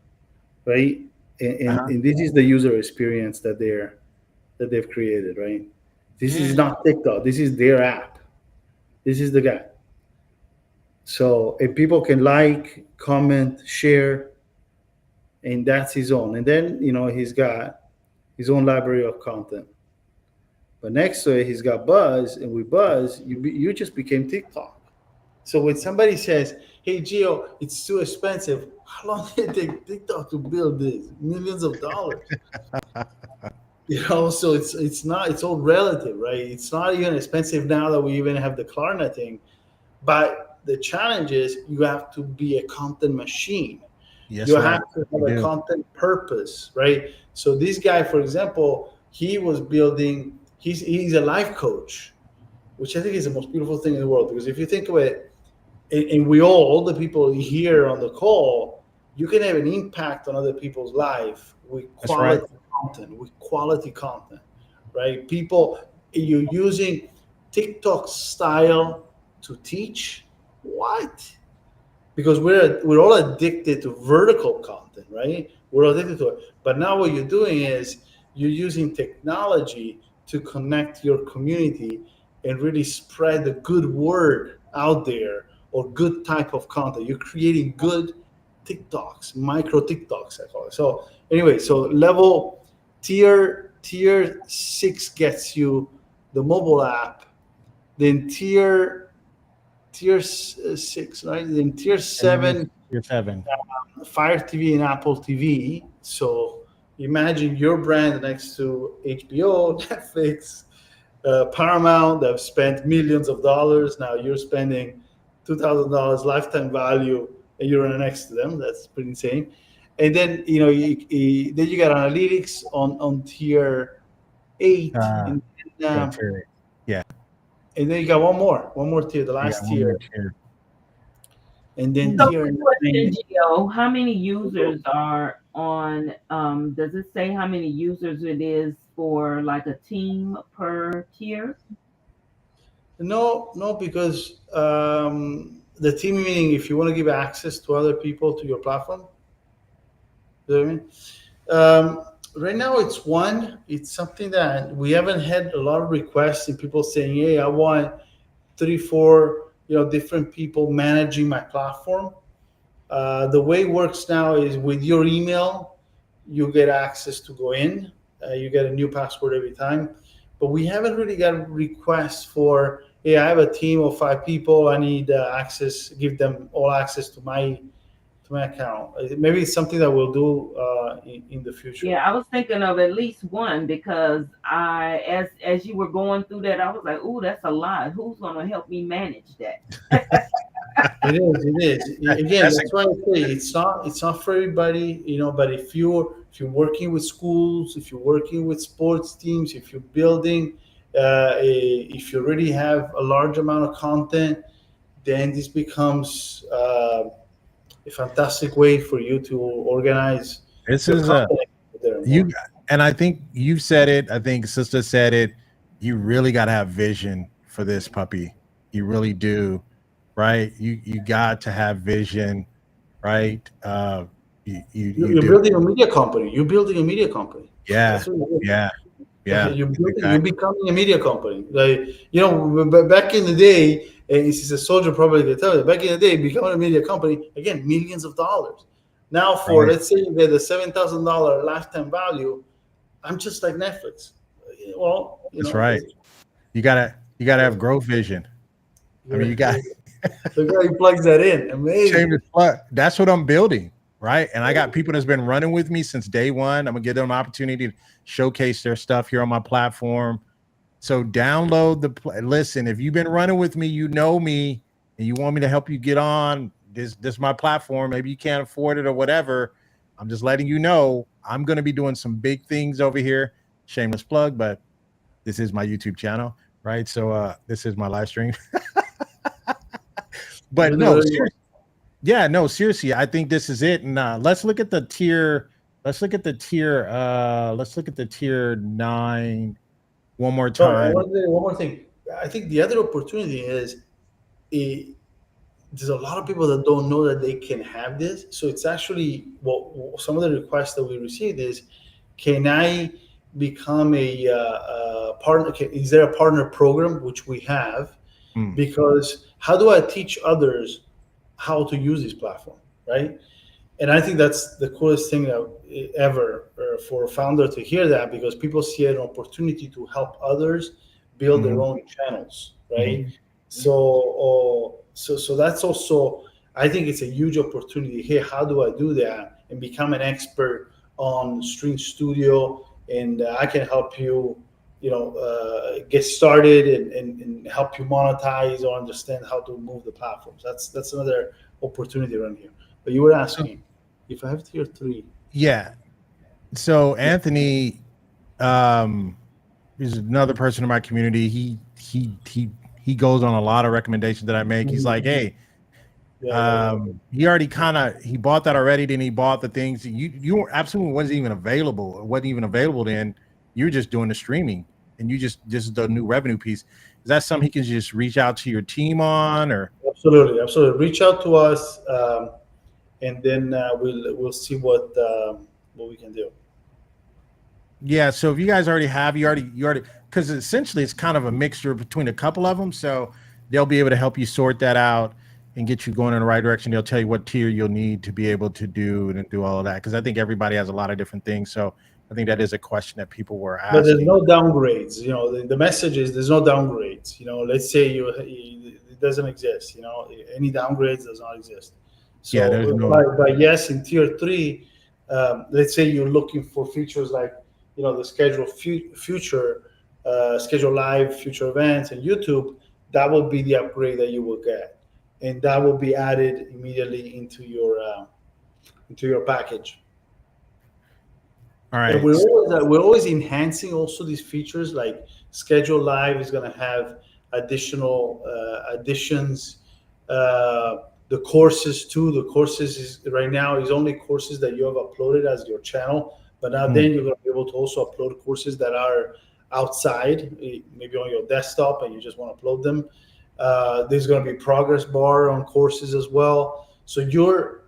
right? And this is the user experience that they've created, right? This is not TikTok. This is their app. This is the guy. So if people can like, comment, share, and that's his own. And then he's got his own library of content. But next to it, he's got Buzz, and with Buzz, you just became TikTok. So when somebody says, "Hey, Gio, it's too expensive," how long did it take TikTok to build this? Millions of dollars. So it's all relative, right? It's not even expensive now that we even have the Klarna thing. But the challenge is you have to be a content machine. Yes, you have to have a content purpose, right? So this guy, for example, he was building. He's a life coach, which I think is the most beautiful thing in the world. Because if you think of it, and all the people here on the call, you can have an impact on other people's life with quality content, right? People, you're using TikTok style to teach. What? Because we're all addicted to vertical content, right? We're addicted to it. But now what you're doing is you're using technology to connect your community and really spread the good word out there, or good type of content. You're creating good TikToks, micro TikToks, I call it. So anyway, level tier 6 gets you the mobile app. Then tier 6, right? Then tier 7, Fire TV and Apple TV. So imagine your brand next to HBO, Netflix, Paramount that have spent millions of dollars. Now you're spending $2,000 lifetime value, and you're next to them. That's pretty insane. And then then you got analytics on tier 8, Uh, and yeah, then, Terry. Yeah, and then you got one more tier, the you last got one more tier, tier. and then So, tier quick question, 9. Gio, how many users are on? Does it say how many users it is for like a team per tier? No, because the team, meaning if you want to give access to other people to your platform. You know what I mean? Right now it's one. It's something that we haven't had a lot of requests and people saying, "Hey, I want 3, 4, different people managing my platform." The way it works now is with your email, you get access to go in. You get a new password every time. But we haven't really got requests for, "Hey, I have a team of 5 people. I need access. Give them all access to my account." Maybe it's something that we'll do in the future. Yeah, I was thinking of at least one because as you were going through that, I was like, "Ooh, that's a lot. Who's gonna help me manage that?" It is. It is. Again, That's that's why I say it's not for everybody, But if you're working with schools, if you're working with sports teams, if you're building, if you already have a large amount of content, then this becomes a fantastic way for you to organize this your is a content there you, more. and I think you said it. I think Sister said it. You really got to have vision for this puppy. You really do, right? You got to have vision, right? You You're do. building a media company. You're building a media company. Yeah, That's what you're doing. yeah, yeah. You're becoming a media company. Back in the day, and this is a soldier probably can tell you, back in the day, becoming a media company, again, millions of dollars. Now for, Right. let's say you get a $7,000 lifetime value, I'm just like Netflix. Well, That's right. You gotta have growth vision. I mean, you got the guy who plugs that in, amazing. shameless plug. That's what I'm building, right? And I got people that's been running with me since day one. I'm gonna give them an opportunity to showcase their stuff here on my platform. So download listen. If you've been running with me, you know me, and you want me to help you get on this is my platform. Maybe you can't afford it or whatever. I'm just letting you know I'm gonna be doing some big things over here. Shameless plug, but this is my YouTube channel, right? So this is my live stream. But no, seriously. Yeah, no, seriously, I think this is it. And let's look at the tier. Let's look at the tier. Let's look at the tier 9 one more time. One more thing. I think the other opportunity is there's a lot of people that don't know that they can have this. So it's actually some of the requests that we received is, can I become a partner? Is there a partner program, which we have? Because how do I teach others how to use this platform, right? And I think that's the coolest thing ever for a founder to hear that, because people see an opportunity to help others build their own channels, right? So that's also, I think it's a huge opportunity. Hey, how do I do that and become an expert on Streann Studio? And I can help you, get started and help you monetize or understand how to move the platforms. That's another opportunity around here. But you were asking if I have tier 3. Yeah. So Anthony, is another person in my community. He goes on a lot of recommendations that I make. He's like, hey, he already he bought that already. Then he bought the things you absolutely wasn't even available. It wasn't even available then. You were just doing the streaming, and this is the new revenue piece. Is that something he can just reach out to your team on, or? Absolutely. Reach out to us, and then we'll see what we can do. Yeah. So if you guys already have, you already, because essentially it's kind of a mixture between a couple of them. So they'll be able to help you sort that out and get you going in the right direction. They'll tell you what tier you'll need to be able to do and do all of that. Because I think everybody has a lot of different things. So I think that is a question that people were asking. But there's no downgrades. The message is there's no downgrades. Let's say it doesn't exist. Any downgrades does not exist. So yeah, there's no. But yes, in tier 3, let's say you're looking for features like the schedule future. schedule live future events, and YouTube, that will be the upgrade that you will get, and that will be added immediately into your package. All right. And we're always enhancing also these features. Like schedule live is going to have additional additions. The courses too. The courses is right now is only courses that you have uploaded as your channel, but now then you're going to be able to also upload courses that are outside, maybe on your desktop, and you just want to upload them. There's going to be progress bar on courses as well. So your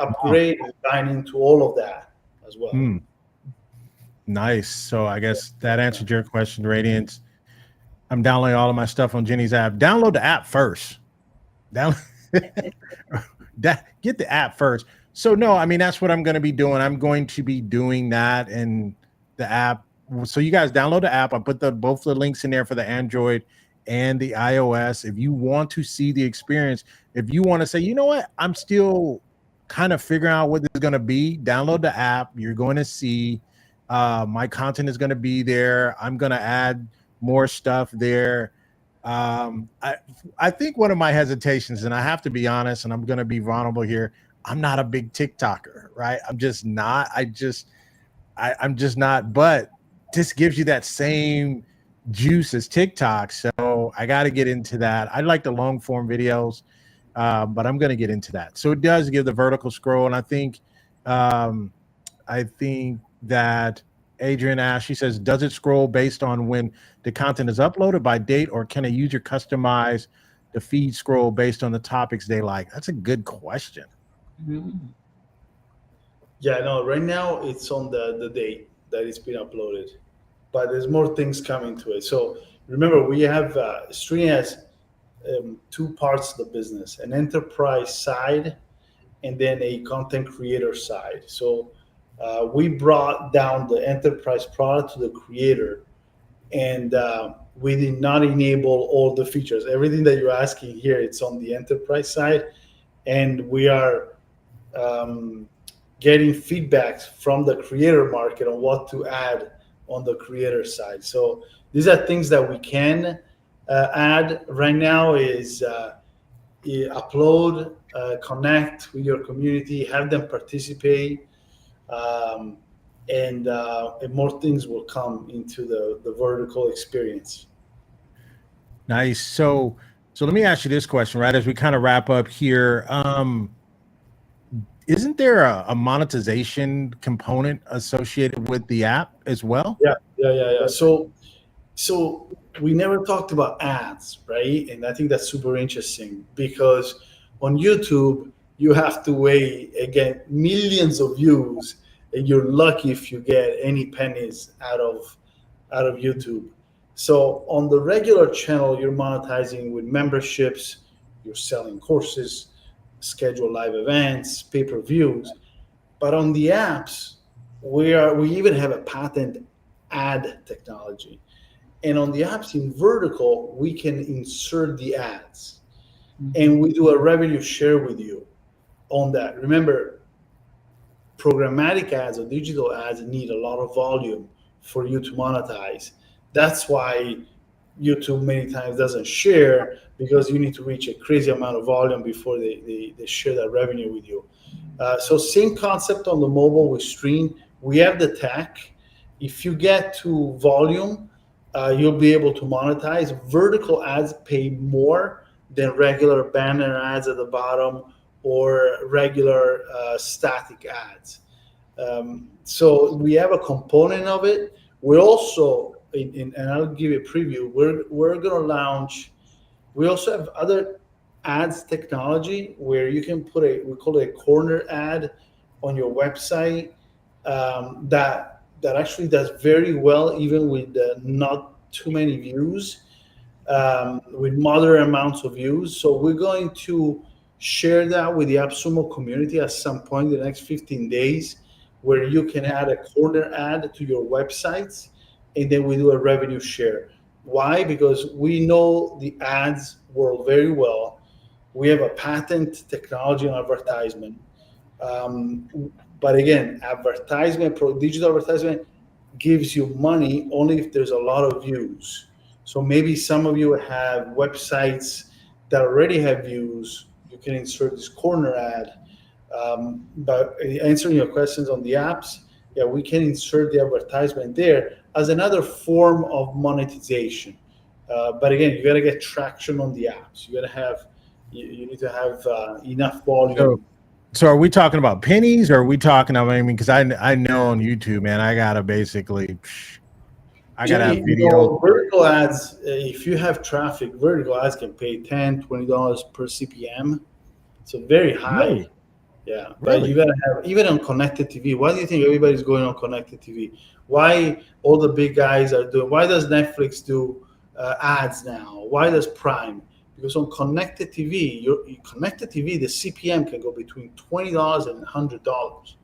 upgrade is tying into all of that as well. Nice. So I guess that answered your question, Radiance. I'm downloading all of my stuff on Jenny's app. Download the app first. Get the app first. So no, I mean, that's what I'm going to be doing. I'm going to be doing that in the app. So you guys download the app. I put both the links in there for the Android and the iOS. If you want to see the experience, if you want to say, you know what, I'm still kind of figuring out what this is going to be, download the app. You're going to see my content is going to be there. I'm going to add more stuff there. I think one of my hesitations, and I have to be honest, and I'm going to be vulnerable here, I'm not a big TikToker, right? I'm just not. I'm just not. But this gives you that same juice as TikTok, so I got to get into that. I like the long form videos, but I'm going to get into that. So it does give the vertical scroll, and I think that Adrian asked, she says, does it scroll based on when the content is uploaded by date, or can a user customize the feed scroll based on the topics they like? That's a good question. Yeah, no, right now it's on the date that it's been uploaded, but there's more things coming to it. So remember, we have Streann has two parts of the business, an enterprise side and then a content creator side. So we brought down the enterprise product to the creator, and we did not enable all the features. Everything that you're asking here, it's on the enterprise side, and we are getting feedback from the creator market on what to add on the creator side. So these are things that we can add right now is upload, connect with your community, have them participate, and more things will come into the vertical experience. Nice. So let me ask you this question, right, as we kind of wrap up here. Isn't there a monetization component associated with the app as well? Yeah. So we never talked about ads, right? And I think that's super interesting, because on YouTube, you have to wait again millions of views, and you're lucky if you get any pennies out of YouTube. So on the regular channel, you're monetizing with memberships, you're selling courses, schedule live events, pay-per-views. But on the apps, we even have a patent ad technology. And on the apps in vertical, we can insert the ads, and we do a revenue share with you on that. Remember, programmatic ads or digital ads need a lot of volume for you to monetize. That's why YouTube many times doesn't share, because you need to reach a crazy amount of volume before they share that revenue with you. So same concept on the mobile with Streann. We have the tech. If you get to volume, you'll be able to monetize. Vertical ads pay more than regular banner ads at the bottom or regular static ads. So we have a component of it. We're also, and I'll give you a preview, we're going to launch, we also have other ads technology where you can put we call it a corner ad on your website that actually does very well, even with not too many views, with moderate amounts of views. So we're going to share that with the AppSumo community at some point in the next 15 days, where you can add a corner ad to your websites, and then we do a revenue share. Why? Because we know the ads world very well. We have a patent technology on advertisement. But again, digital advertisement gives you money only if there's a lot of views. So maybe some of you have websites that already have views. You can insert this corner ad. But answering your questions on the apps, yeah, we can insert the advertisement there as another form of monetization. But again, you got to get traction on the apps. You got to have, you need to have enough volume. So are we talking about pennies, or are we talking about? I mean, because I know on YouTube, man, I gotta basically, I gotta have videos. Vertical ads. If you have traffic, vertical ads can pay $10, $20 per CPM. So very high. Really? Yeah, but Really? you gotta have, even on connected TV. Why do you think everybody's going on connected TV? Why all the big guys are doing? Why does Netflix do ads now? Why does Prime? Because on connected TV, your connected TV, the CPM can go between $20 and $100.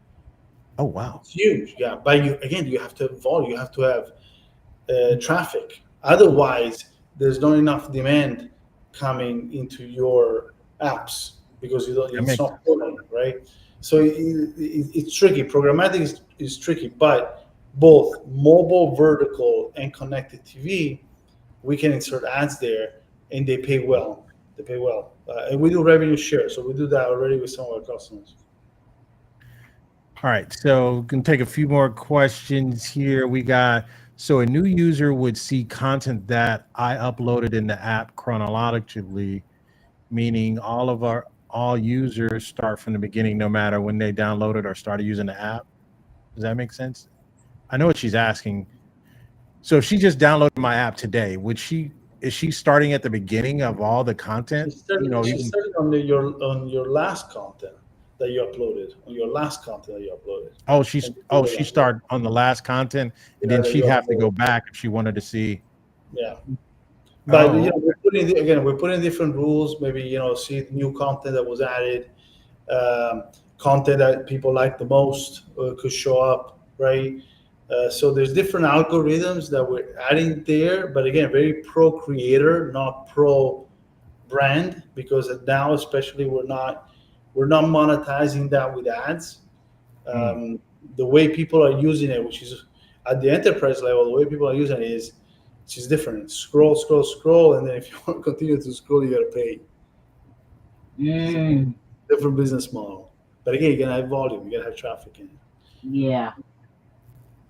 Oh wow. It's huge, yeah. But you have to have volume. You have to have traffic. Otherwise, there's not enough demand coming into your apps because it's not pulling, right? So it's tricky. Programmatic is tricky, but both mobile, vertical, and connected TV, we can insert ads there, and they pay well. They pay well, and we do revenue share, so we do that already with some of our customers. All right, so we can take a few more questions here. We got, so a new user would see content that I uploaded in the app chronologically, meaning all users start from the beginning, no matter when they downloaded or started using the app. Does that make sense? I know what she's asking. So if she just downloaded my app today, is she starting at the beginning of all the content? She's starting on your last content that you uploaded. On your last content that you uploaded. She started on the last content, and then she'd have to go back if she wanted to see. Yeah. But we're putting different rules. Maybe see new content that was added, content that people like the most could show up, right? So there's different algorithms that we're adding there, but again, very pro creator, not pro brand, because now especially we're not monetizing that with ads. The way people are using it, which is at the enterprise level, the way people are using it is just different. Scroll, scroll, scroll, and then if you want to continue to scroll, you got to pay. Different business model. But again, you gotta have volume. You gotta have traffic in it. Yeah.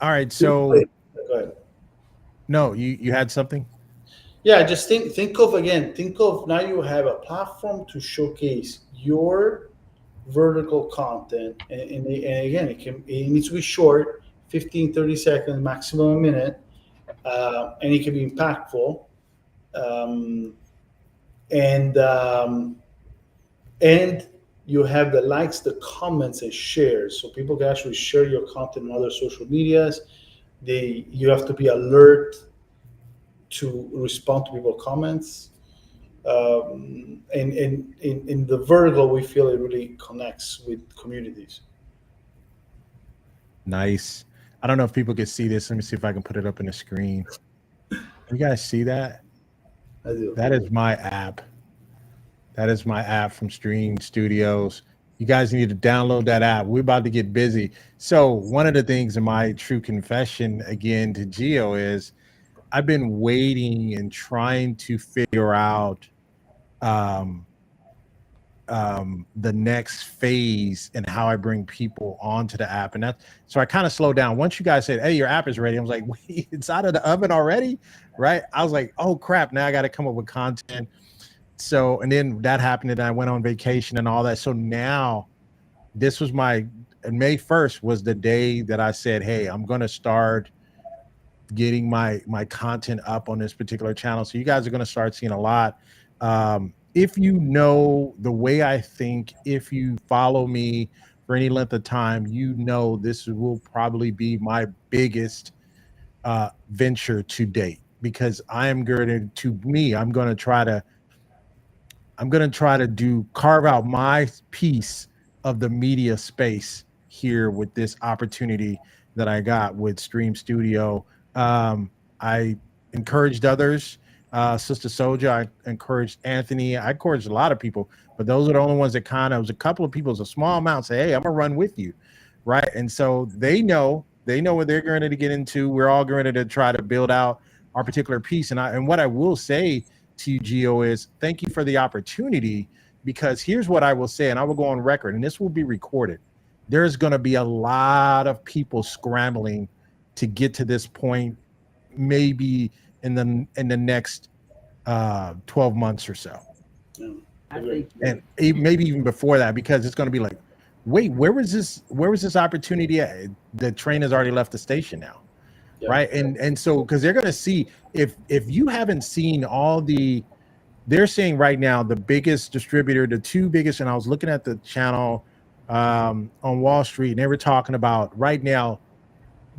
All right. So go ahead. No, you had something? Yeah, just think of now you have a platform to showcase your vertical content, and again, it needs to be short, 15, 30 seconds, maximum a minute, and it can be impactful, and you have the likes, the comments, and shares, so people can actually share your content on other social medias. You have to be alert to respond to people's comments. And in the vertical, we feel it really connects with communities. Nice. I don't know if people can see this. Let me see if I can put it up in the screen. You guys see that? I do. That is my app. That is my app from Streann Studios. You guys need to download that app. We're about to get busy. So one of the things in my true confession, again, to Gio is I've been waiting and trying to figure out the next phase and how I bring people onto the app. And so I kind of slowed down. Once you guys said, hey, your app is ready, I was like, wait, it's out of the oven already, right? I was like, oh crap, now I got to come up with content. So, and then that happened and I went on vacation and all that. So now this was May 1st was the day that I said, hey, I'm going to start getting my content up on this particular channel. So you guys are going to start seeing a lot. If you know the way I think, if you follow me for any length of time, you know this will probably be my biggest venture to date, because I'm going to try to carve out my piece of the media space here with this opportunity that I got with Streann Studio. I encouraged others, Sister Soja, I encouraged Anthony, I encouraged a lot of people, but those are the only ones that it was a couple of people, it was a small amount, say, hey, I'm gonna run with you, right? And so they know They know what they're going to get into. We're all going to try to build out our particular piece. And what I will say to you, Gio, is thank you for the opportunity, because here's what I will say, and I will go on record, and this will be recorded. There's going to be a lot of people scrambling to get to this point, maybe in the next 12 months or so. I think, And maybe even before that, because it's going to be like, wait, where was this opportunity at? The train has already left the station now. Yeah. Right. And so, because they're going to see, if you haven't seen they're saying right now, the biggest distributor, the two biggest, and I was looking at the channel on Wall Street, and they were talking about right now,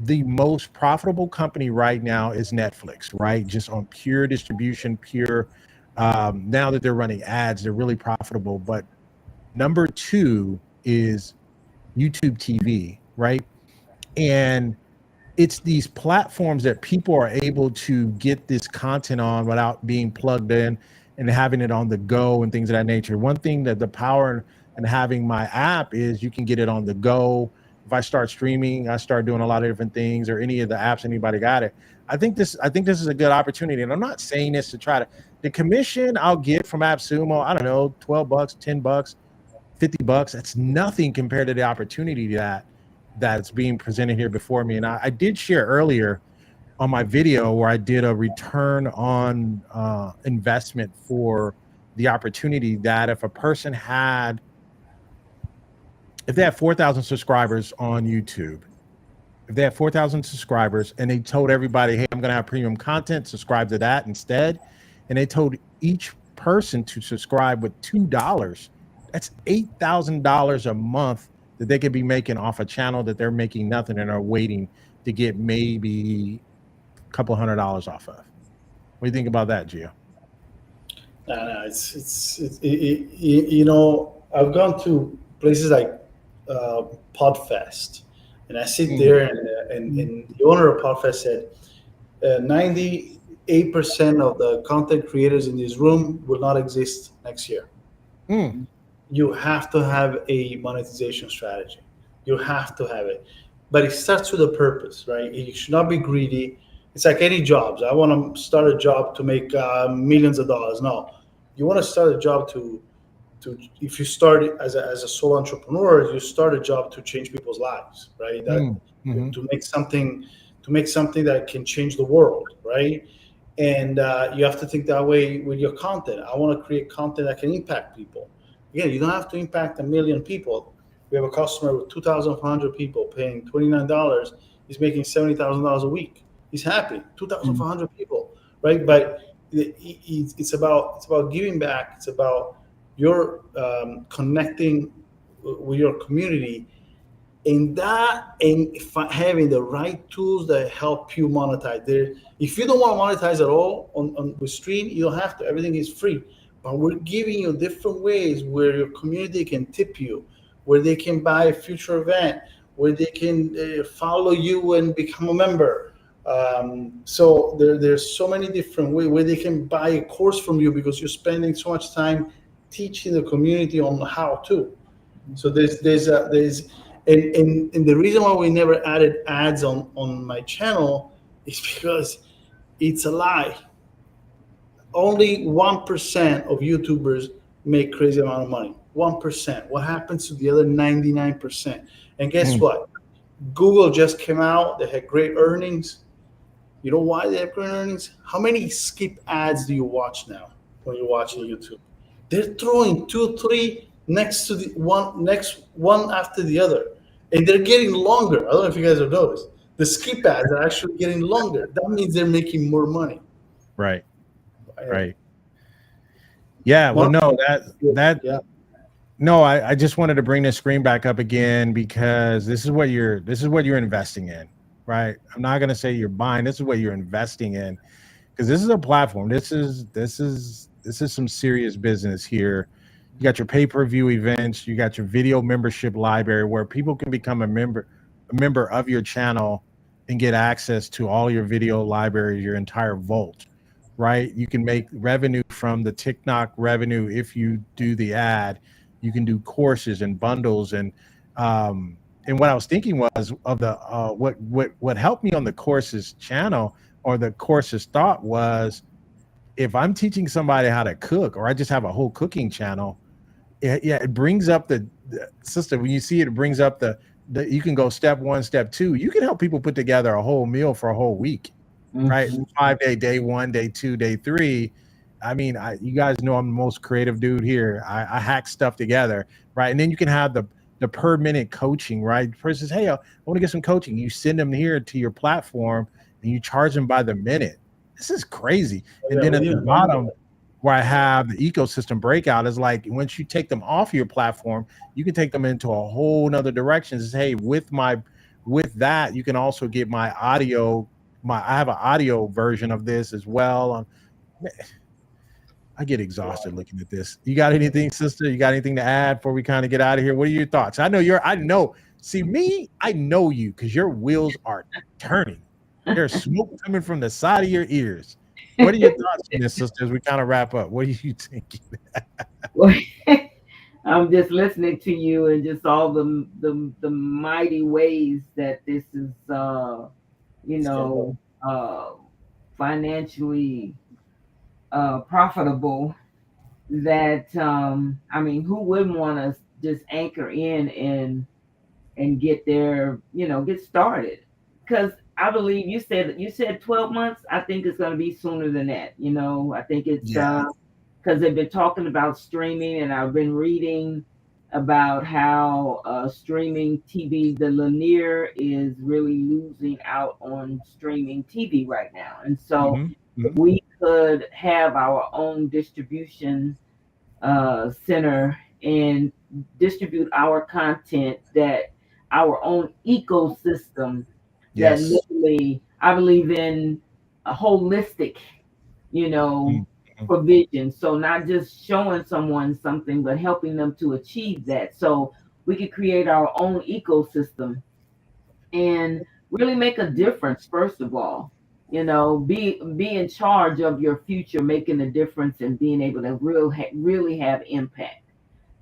the most profitable company right now is Netflix, right? Just on pure distribution, now that they're running ads, they're really profitable. But number two is YouTube TV, right? And it's these platforms that people are able to get this content on without being plugged in and having it on the go and things of that nature. One thing that the power in having my app is you can get it on the go. If I start streaming, I start doing a lot of different things, or any of the apps, anybody got it. I think this is a good opportunity. And I'm not saying this to try to, the commission I'll get from AppSumo, I don't know, $12, $10, $50. That's nothing compared to the opportunity that's being presented here before me. And I did share earlier on my video where I did a return on investment for the opportunity that if they had 4,000 subscribers on YouTube, if they had 4,000 subscribers and they told everybody, hey, I'm going to have premium content, subscribe to that instead. And they told each person to subscribe with $2. That's $8,000 a month that they could be making off a channel that they're making nothing and are waiting to get maybe a couple $100 off of. What do you think about that, Gio? No, it's you know, I've gone to places like Podfest, and I sit there, and the owner of Podfest said 98% of the content creators in this room will not exist next year. You have to have a monetization strategy. You have to have it, but it starts with a purpose, right? You should not be greedy. It's like any jobs. I want to start a job to make millions of dollars. No, you want to start a job to if you start as a sole entrepreneur, you start a job to change people's lives, right? To make something that can change the world, right? And you have to think that way with your content. I want to create content that can impact people. Again, you don't have to impact 1 million people. We have a customer with 2,500 people paying $29. He's making $70,000 a week. He's happy. 2,500 people, right? But it's about giving back. It's about your connecting with your community, and having the right tools that help you monetize. If you don't want to monetize at all with Streann, you don't have to. Everything is free. But we're giving you different ways where your community can tip you, where they can buy a future event, where they can follow you and become a member. So there's so many different ways where they can buy a course from you because you're spending so much time teaching the community on how to. So there's and the reason why we never added ads on my channel is because it's a lie. Only 1% of YouTubers make crazy amount of money. 1%. What happens to the other 99%? And guess what? Google just came out. They had great earnings. You know why they have great earnings? How many skip ads do you watch now when you're watching YouTube? They're throwing 2, 3 next one after the other, and they're getting longer. I don't know if you guys have noticed. The skip ads are actually getting longer. That means they're making more money. Right. Yeah. Well, no, yeah. No, I just wanted to bring this screen back up again because this is what you're investing in, right? I'm not going to say you're buying. This is what you're investing in, because this is a platform. This is some serious business here. You got your pay-per-view events. You got your video membership library where people can become a member of your channel and get access to all your video library, your entire vault, right? You can make revenue from the TikTok revenue if you do the ad. You can do courses and bundles and and what I was thinking was of the what helped me on the courses channel or the courses thought was, if I'm teaching somebody how to cook, or I just have a whole cooking channel, it brings up the system. When you see it, it brings up the you can go step one, step two. You can help people put together a whole meal for a whole week, right? Mhm. 5 day, day one, day two, day three. I mean, you guys know I'm the most creative dude here. I hack stuff together, right? And then you can have the per minute coaching, right? The person says, hey, I want to get some coaching. You send them here to your platform and you charge them by the minute. This is crazy. And then at the bottom, where I have the ecosystem breakout, is like once you take them off your platform, you can take them into a whole nother direction. Says, hey, with that, you can also get my audio. I have an audio version of this as well. I get exhausted looking at this. You got anything, sister? You got anything to add before we kind of get out of here? What are your thoughts? I know. See me, I know you because your wheels are turning. There's smoke coming from the side of your ears. What are your thoughts on this, sister, as we kind of wrap up? What are you thinking? Well, I'm just listening to you and just all the mighty ways that this is, you know, financially profitable. That I mean, who wouldn't want to just anchor in and get there, get started? Because I believe you said 12 months. I think it's going to be sooner than that. I think it's Yeah. because they've been talking about streaming, and I've been reading about how streaming TV, the linear, is really losing out on streaming TV right now. And so Mm-hmm. if Mm-hmm. we could have our own distribution center and distribute our content, that our own ecosystem, that Yes. literally, I believe in a holistic, you know, Mm-hmm. provision. So not just showing someone something, but helping them to achieve that. So we could create our own ecosystem and really make a difference. First of all, be in charge of your future, making a difference and being able to really have impact.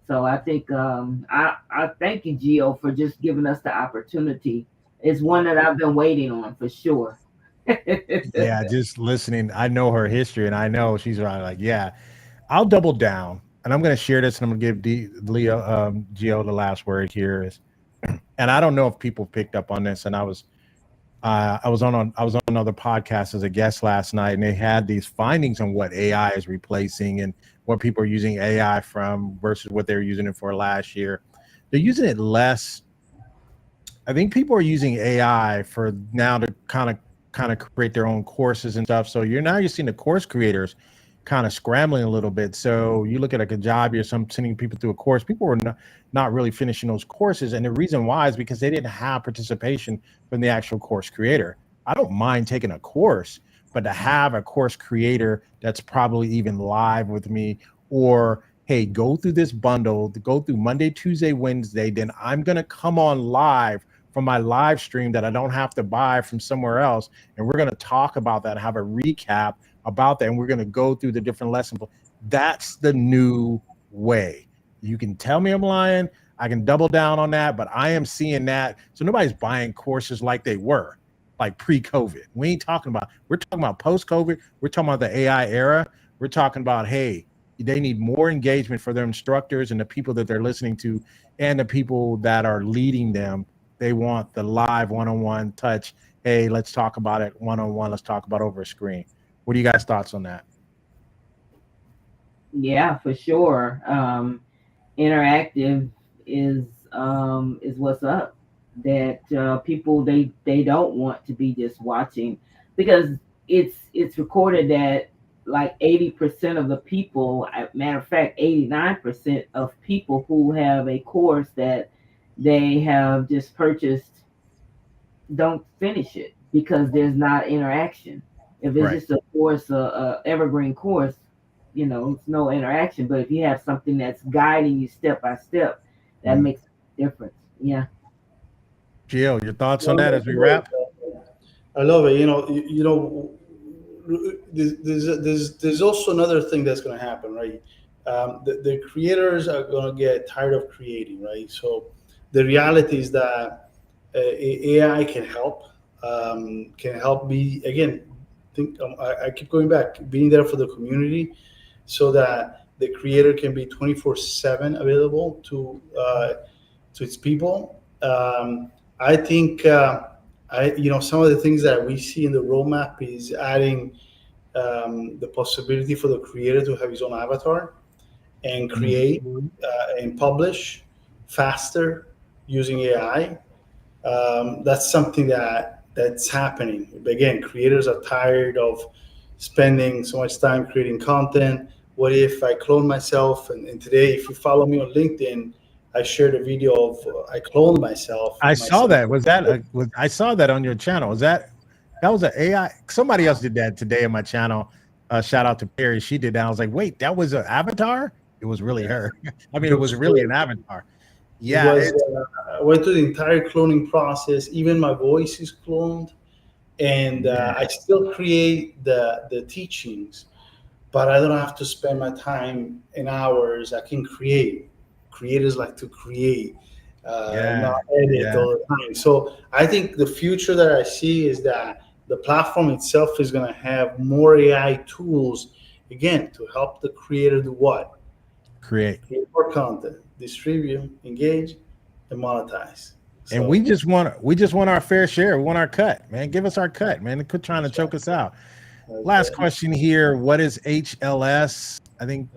So I think I thank you, Gio, for just giving us the opportunity. It's one that I've been waiting on for sure. Yeah, just listening. I know her history, and I know she's right. Like, yeah, I'll double down, and I'm going to share this, and I'm going to give Leo, Gio, the last word here. And I don't know if people picked up on this, and I was on another podcast as a guest last night, and they had these findings on what AI is replacing and what people are using AI from versus what they were using it for last year. They're using it less. I think people are using AI for now to kind of create their own courses and stuff. So you're seeing the course creators kind of scrambling a little bit. So you look at a Kajabi or some sending people through a course, people were not really finishing those courses. And the reason why is because they didn't have participation from the actual course creator. I don't mind taking a course, but to have a course creator that's probably even live with me, or hey, go through this bundle, go through Monday, Tuesday, Wednesday, then I'm going to come on live from my live stream that I don't have to buy from somewhere else. And we're going to talk about that, have a recap about that. And we're going to go through the different lessons. That's the new way. You can tell me I'm lying. I can double down on that, but I am seeing that. So nobody's buying courses like they were, like pre-COVID. We're talking about post-COVID. We're talking about the AI era. We're talking about, hey, they need more engagement for their instructors and the people that they're listening to and the people that are leading them. They want the live one-on-one touch. Hey, let's talk about it one-on-one. Let's talk about over a screen. What are you guys' thoughts on that? Yeah, for sure. Interactive is what's up. That people, they don't want to be just watching, because it's recorded that like 80% of the people, matter of fact, 89% of people who have a course that they have just purchased don't finish it because there's not interaction. If it's Right. just a course, a evergreen course, it's no interaction. But if you have something that's guiding you step by step, that makes a difference. Yeah. Gio, your thoughts on that as we wrap? I love it. There's also another thing that's going to happen, right? The creators are going to get tired of creating, right? So the reality is that AI can help. Be again. I keep going back, being there for the community, so that the creator can be 24/7 available to its people. I think some of the things that we see in the roadmap is adding the possibility for the creator to have his own avatar and create and publish faster using AI. That's something that's happening. Again, creators are tired of spending so much time creating content. What if I clone myself? And today, if you follow me on LinkedIn, I shared a video of I cloned myself. I saw that. Was that I saw that on your channel? That was an AI? Somebody else did that today on my channel. Shout out to Perry. She did that. I was like, wait, that was an avatar? It was really her. I mean, it was really an avatar. Yeah, I went through the entire cloning process. Even my voice is cloned, and I still create the teachings, but I don't have to spend my time in hours. I can create. Creators like to create, not edit all the time. So I think the future that I see is that the platform itself is going to have more AI tools, again, to help the creator do what? Create more content, distribute, engage, and monetize. So, and we just want our fair share. We want our cut, man. Give us our cut, man. Quit trying to choke us out. Last question here. What is HLS? I think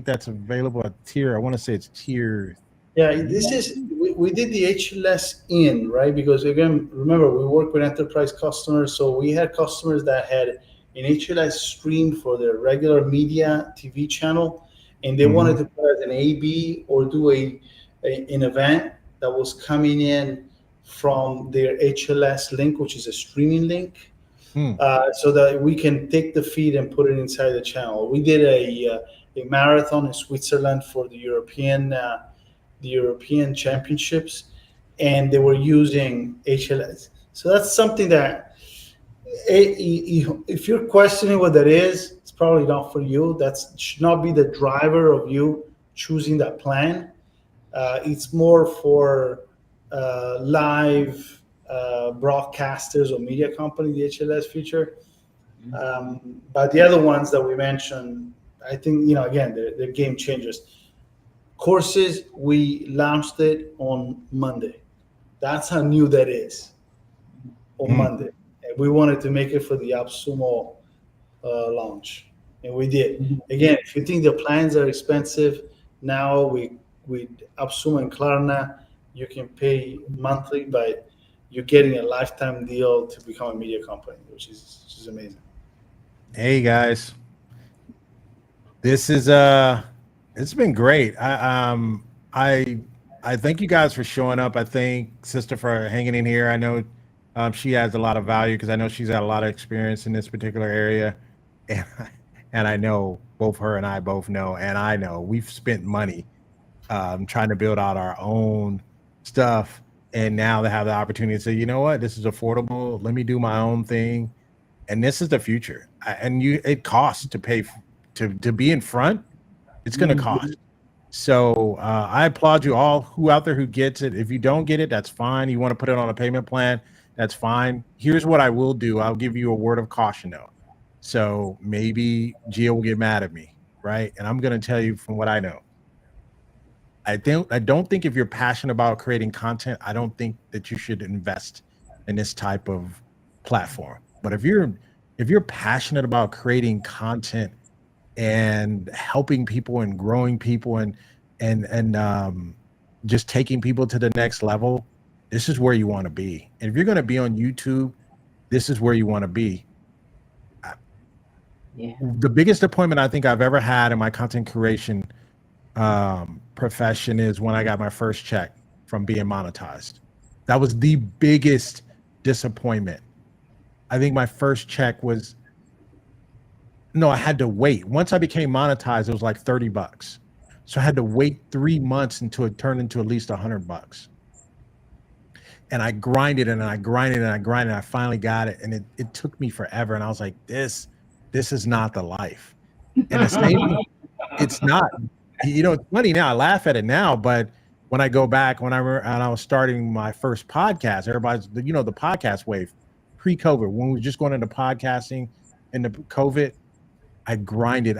that's available at tier. I want to say it's tier. Yeah, this is we did the HLS in, right? Because again, remember, we work with enterprise customers, so we had customers that had an HLS stream for their regular media TV channel, and they wanted to put as an AB or do an event that was coming in from their HLS link, which is a streaming link. So that we can take the feed and put it inside the channel. We did a marathon in Switzerland for the European Championships, and they were using HLS. So that's something that, if you're questioning what that is, it's probably not for you. That should not be the driver of you choosing that plan. It's more for live broadcasters or media company, the HLS feature. But the other ones that we mentioned, I think, again, they're game changers. Courses, we launched it on Monday. That's how new that is, on Monday. And we wanted to make it for the AppSumo launch, and we did. Again, if you think the plans are expensive, now with AppSumo and Klarna, you can pay monthly, but you're getting a lifetime deal to become a media company, which is amazing. Hey guys, this is it's been great. I thank you guys for showing up. I thank Sister for hanging in here. I know she adds a lot of value because I know she's had a lot of experience in this particular area, and I know both her and I both know, and I know we've spent money trying to build out our own stuff. And now they have the opportunity to say, you know what, this is affordable. Let me do my own thing. And this is the future. It costs to pay to be in front. It's going to cost. So I applaud you all who out there who gets it. If you don't get it, that's fine. You want to put it on a payment plan, that's fine. Here's what I will do. I'll give you a word of caution though. So maybe Gio will get mad at me, right? And I'm going to tell you from what I know. I don't think if you're passionate about creating content, I don't think that you should invest in this type of platform. But if you're passionate about creating content and helping people and growing people and just taking people to the next level, this is where you want to be. And if you're going to be on YouTube, this is where you want to be. The biggest appointment I think I've ever had in my content creation profession is when I got my first check from being monetized. That was the biggest disappointment. I think my first check was, no, I had to wait. Once I became monetized, it was like $30. So I had to wait 3 months until it turned into at least $100. And I grinded and I grinded and I grinded and I finally got it. And it took me forever. And I was like, this is not the life. And the same, it's not. It's funny now. I laugh at it now, but when I go back, when I was starting my first podcast, everybody's, the podcast wave, pre-COVID, when we were just going into podcasting into COVID, I grinded.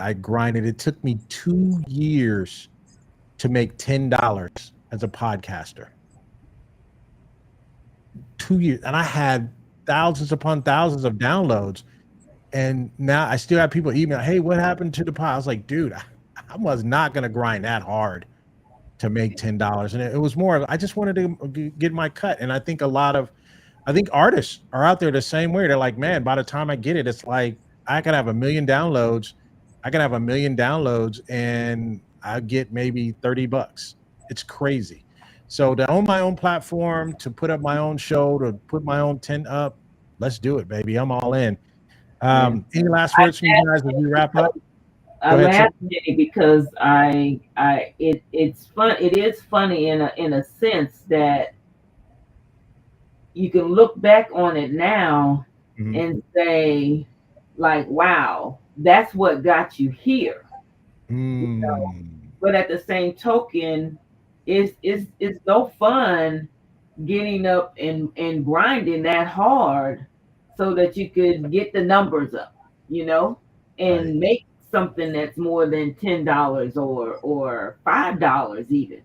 It took me 2 years to make $10 as a podcaster. 2 years. And I had thousands upon thousands of downloads. And now I still have people email, hey, what happened to the pod? I was like, dude, I was not going to grind that hard to make $10. And it was more of, I just wanted to get my cut. And I think artists are out there the same way. They're like, man, by the time I get it, it's like, I can have 1 million downloads. And I get maybe $30. It's crazy. So to own my own platform, to put up my own show, to put my own tent up, let's do it, baby. I'm all in. Any last words from you guys as we wrap up? I laugh, Jenny, because it's fun. It is funny in a sense that you can look back on it now and say, like, wow, that's what got you here. You know? But at the same token, it's no fun getting up and grinding that hard so that you could get the numbers up, and make something that's more than $10 or $5 even,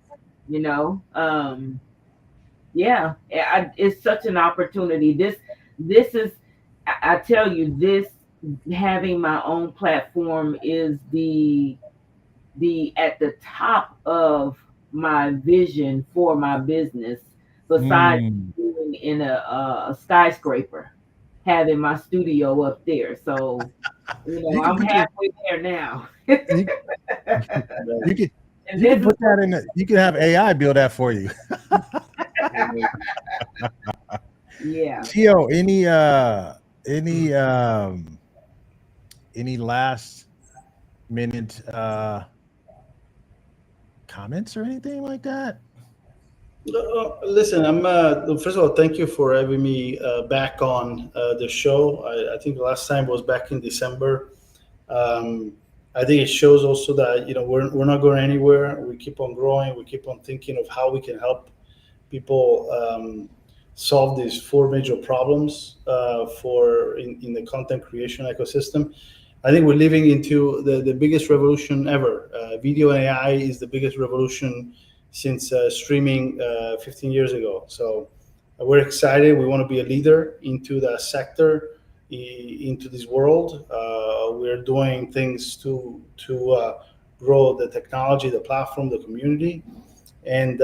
it's such an opportunity. This is, I tell you, this having my own platform is the at the top of my vision for my business, besides being in a skyscraper, having my studio up there. So I'm halfway there now. You can put that in. You can have AI build that for you. Yeah. Gio, any last minute comments or anything like that? Listen, I'm first of all, thank you for having me back on the show. I think the last time was back in December. I think it shows also that we're not going anywhere. We keep on growing. We keep on thinking of how we can help people solve these 4 major problems in the content creation ecosystem. I think we're living into the biggest revolution ever. Video and AI is the biggest revolution since streaming 15 years ago. So we're excited. We want to be a leader into the sector, into this world. We're doing things to grow the technology, the platform, the community. And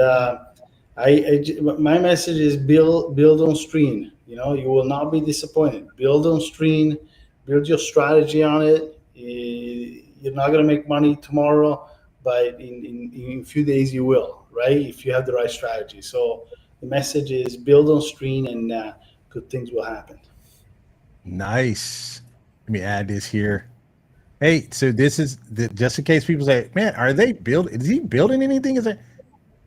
my message is build on Streann. You will not be disappointed. Build on Streann. Build your strategy on it. You're not going to make money tomorrow, but in a few days you will, right? If you have the right strategy. So the message is build on Streann, and good things will happen. Nice. Let me add this here. Hey, so this is just in case people say, man, is he building anything?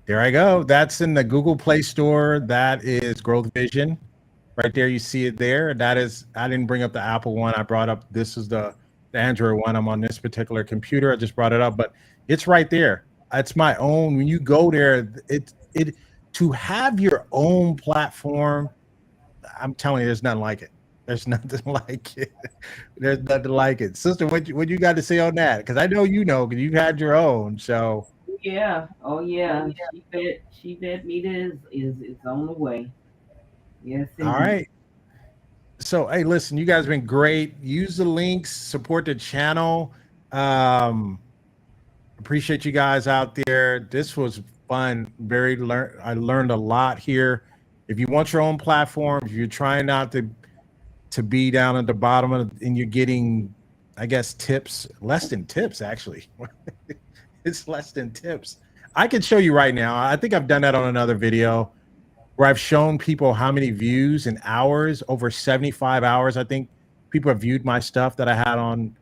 There I go. That's in the Google Play Store. That is Growth Vision. Right there, you see it there. That is, I didn't bring up the Apple one. I brought up, this is the Android one. I'm on this particular computer. I just brought it up, but it's right there. It's my own. When you go there, to have your own platform, I'm telling you, there's nothing like it. There's nothing like it. There's nothing like it. Sister, what you got to say on that? Because I know because you've had your own. So yeah. Oh yeah. She bet meter is on the way. Yes. Indeed. All right. So, hey, listen, you guys have been great. Use the links, support the channel. Appreciate you guys out there. This was fun. I learned a lot here. If you want your own platform, if you're trying not to be down at the bottom and you're getting, I guess, tips, less than tips, actually. It's less than tips. I can show you right now. I think I've done that on another video, where I've shown people how many views and hours, over 75 hours. I think people have viewed my stuff that I had on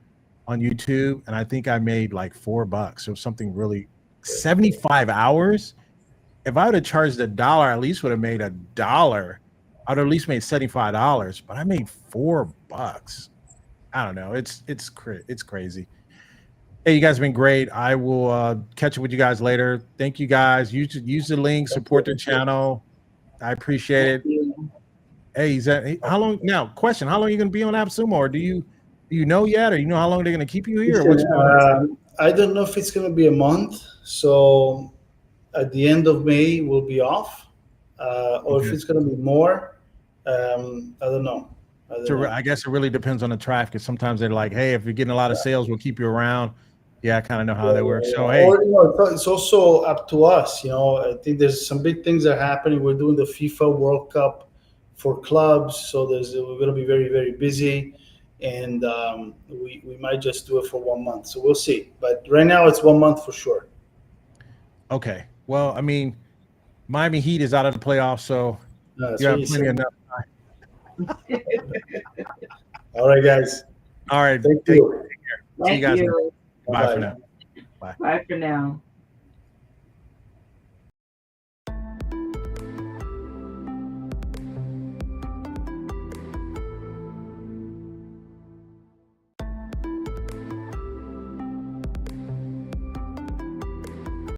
YouTube, and I think I made like $4. So something really, 75 hours. If I would have charged $1, I at least would have made $1. I'd at least made $75, but I made $4. I don't know. It's crazy. Hey, you guys have been great. I will catch up with you guys later. Thank you guys. Use the link, support the channel. I appreciate it. Hey, how long now? Question: how long are you going to be on AppSumo, or do you know yet, or you know how long they're going to keep you here? Or what's going on? I don't know if it's going to be a month. So at the end of May, we'll be off, or if it's going to be more. I don't know. I guess it really depends on the traffic. Sometimes they're like, "Hey, if you're getting a lot of sales, we'll keep you around." Yeah, I kind of know how that works. So hey, or, it's also up to us. I think there's some big things that are happening. We're doing the FIFA World Cup for clubs, so we're going to be very, very busy, and we might just do it for 1 month. So we'll see. But right now, it's 1 month for sure. Okay. Well, I mean, Miami Heat is out of the playoffs, so you have plenty enough time. All right, guys. All right. Thank you. Take care. See you guys. Bye for now. Bye for now.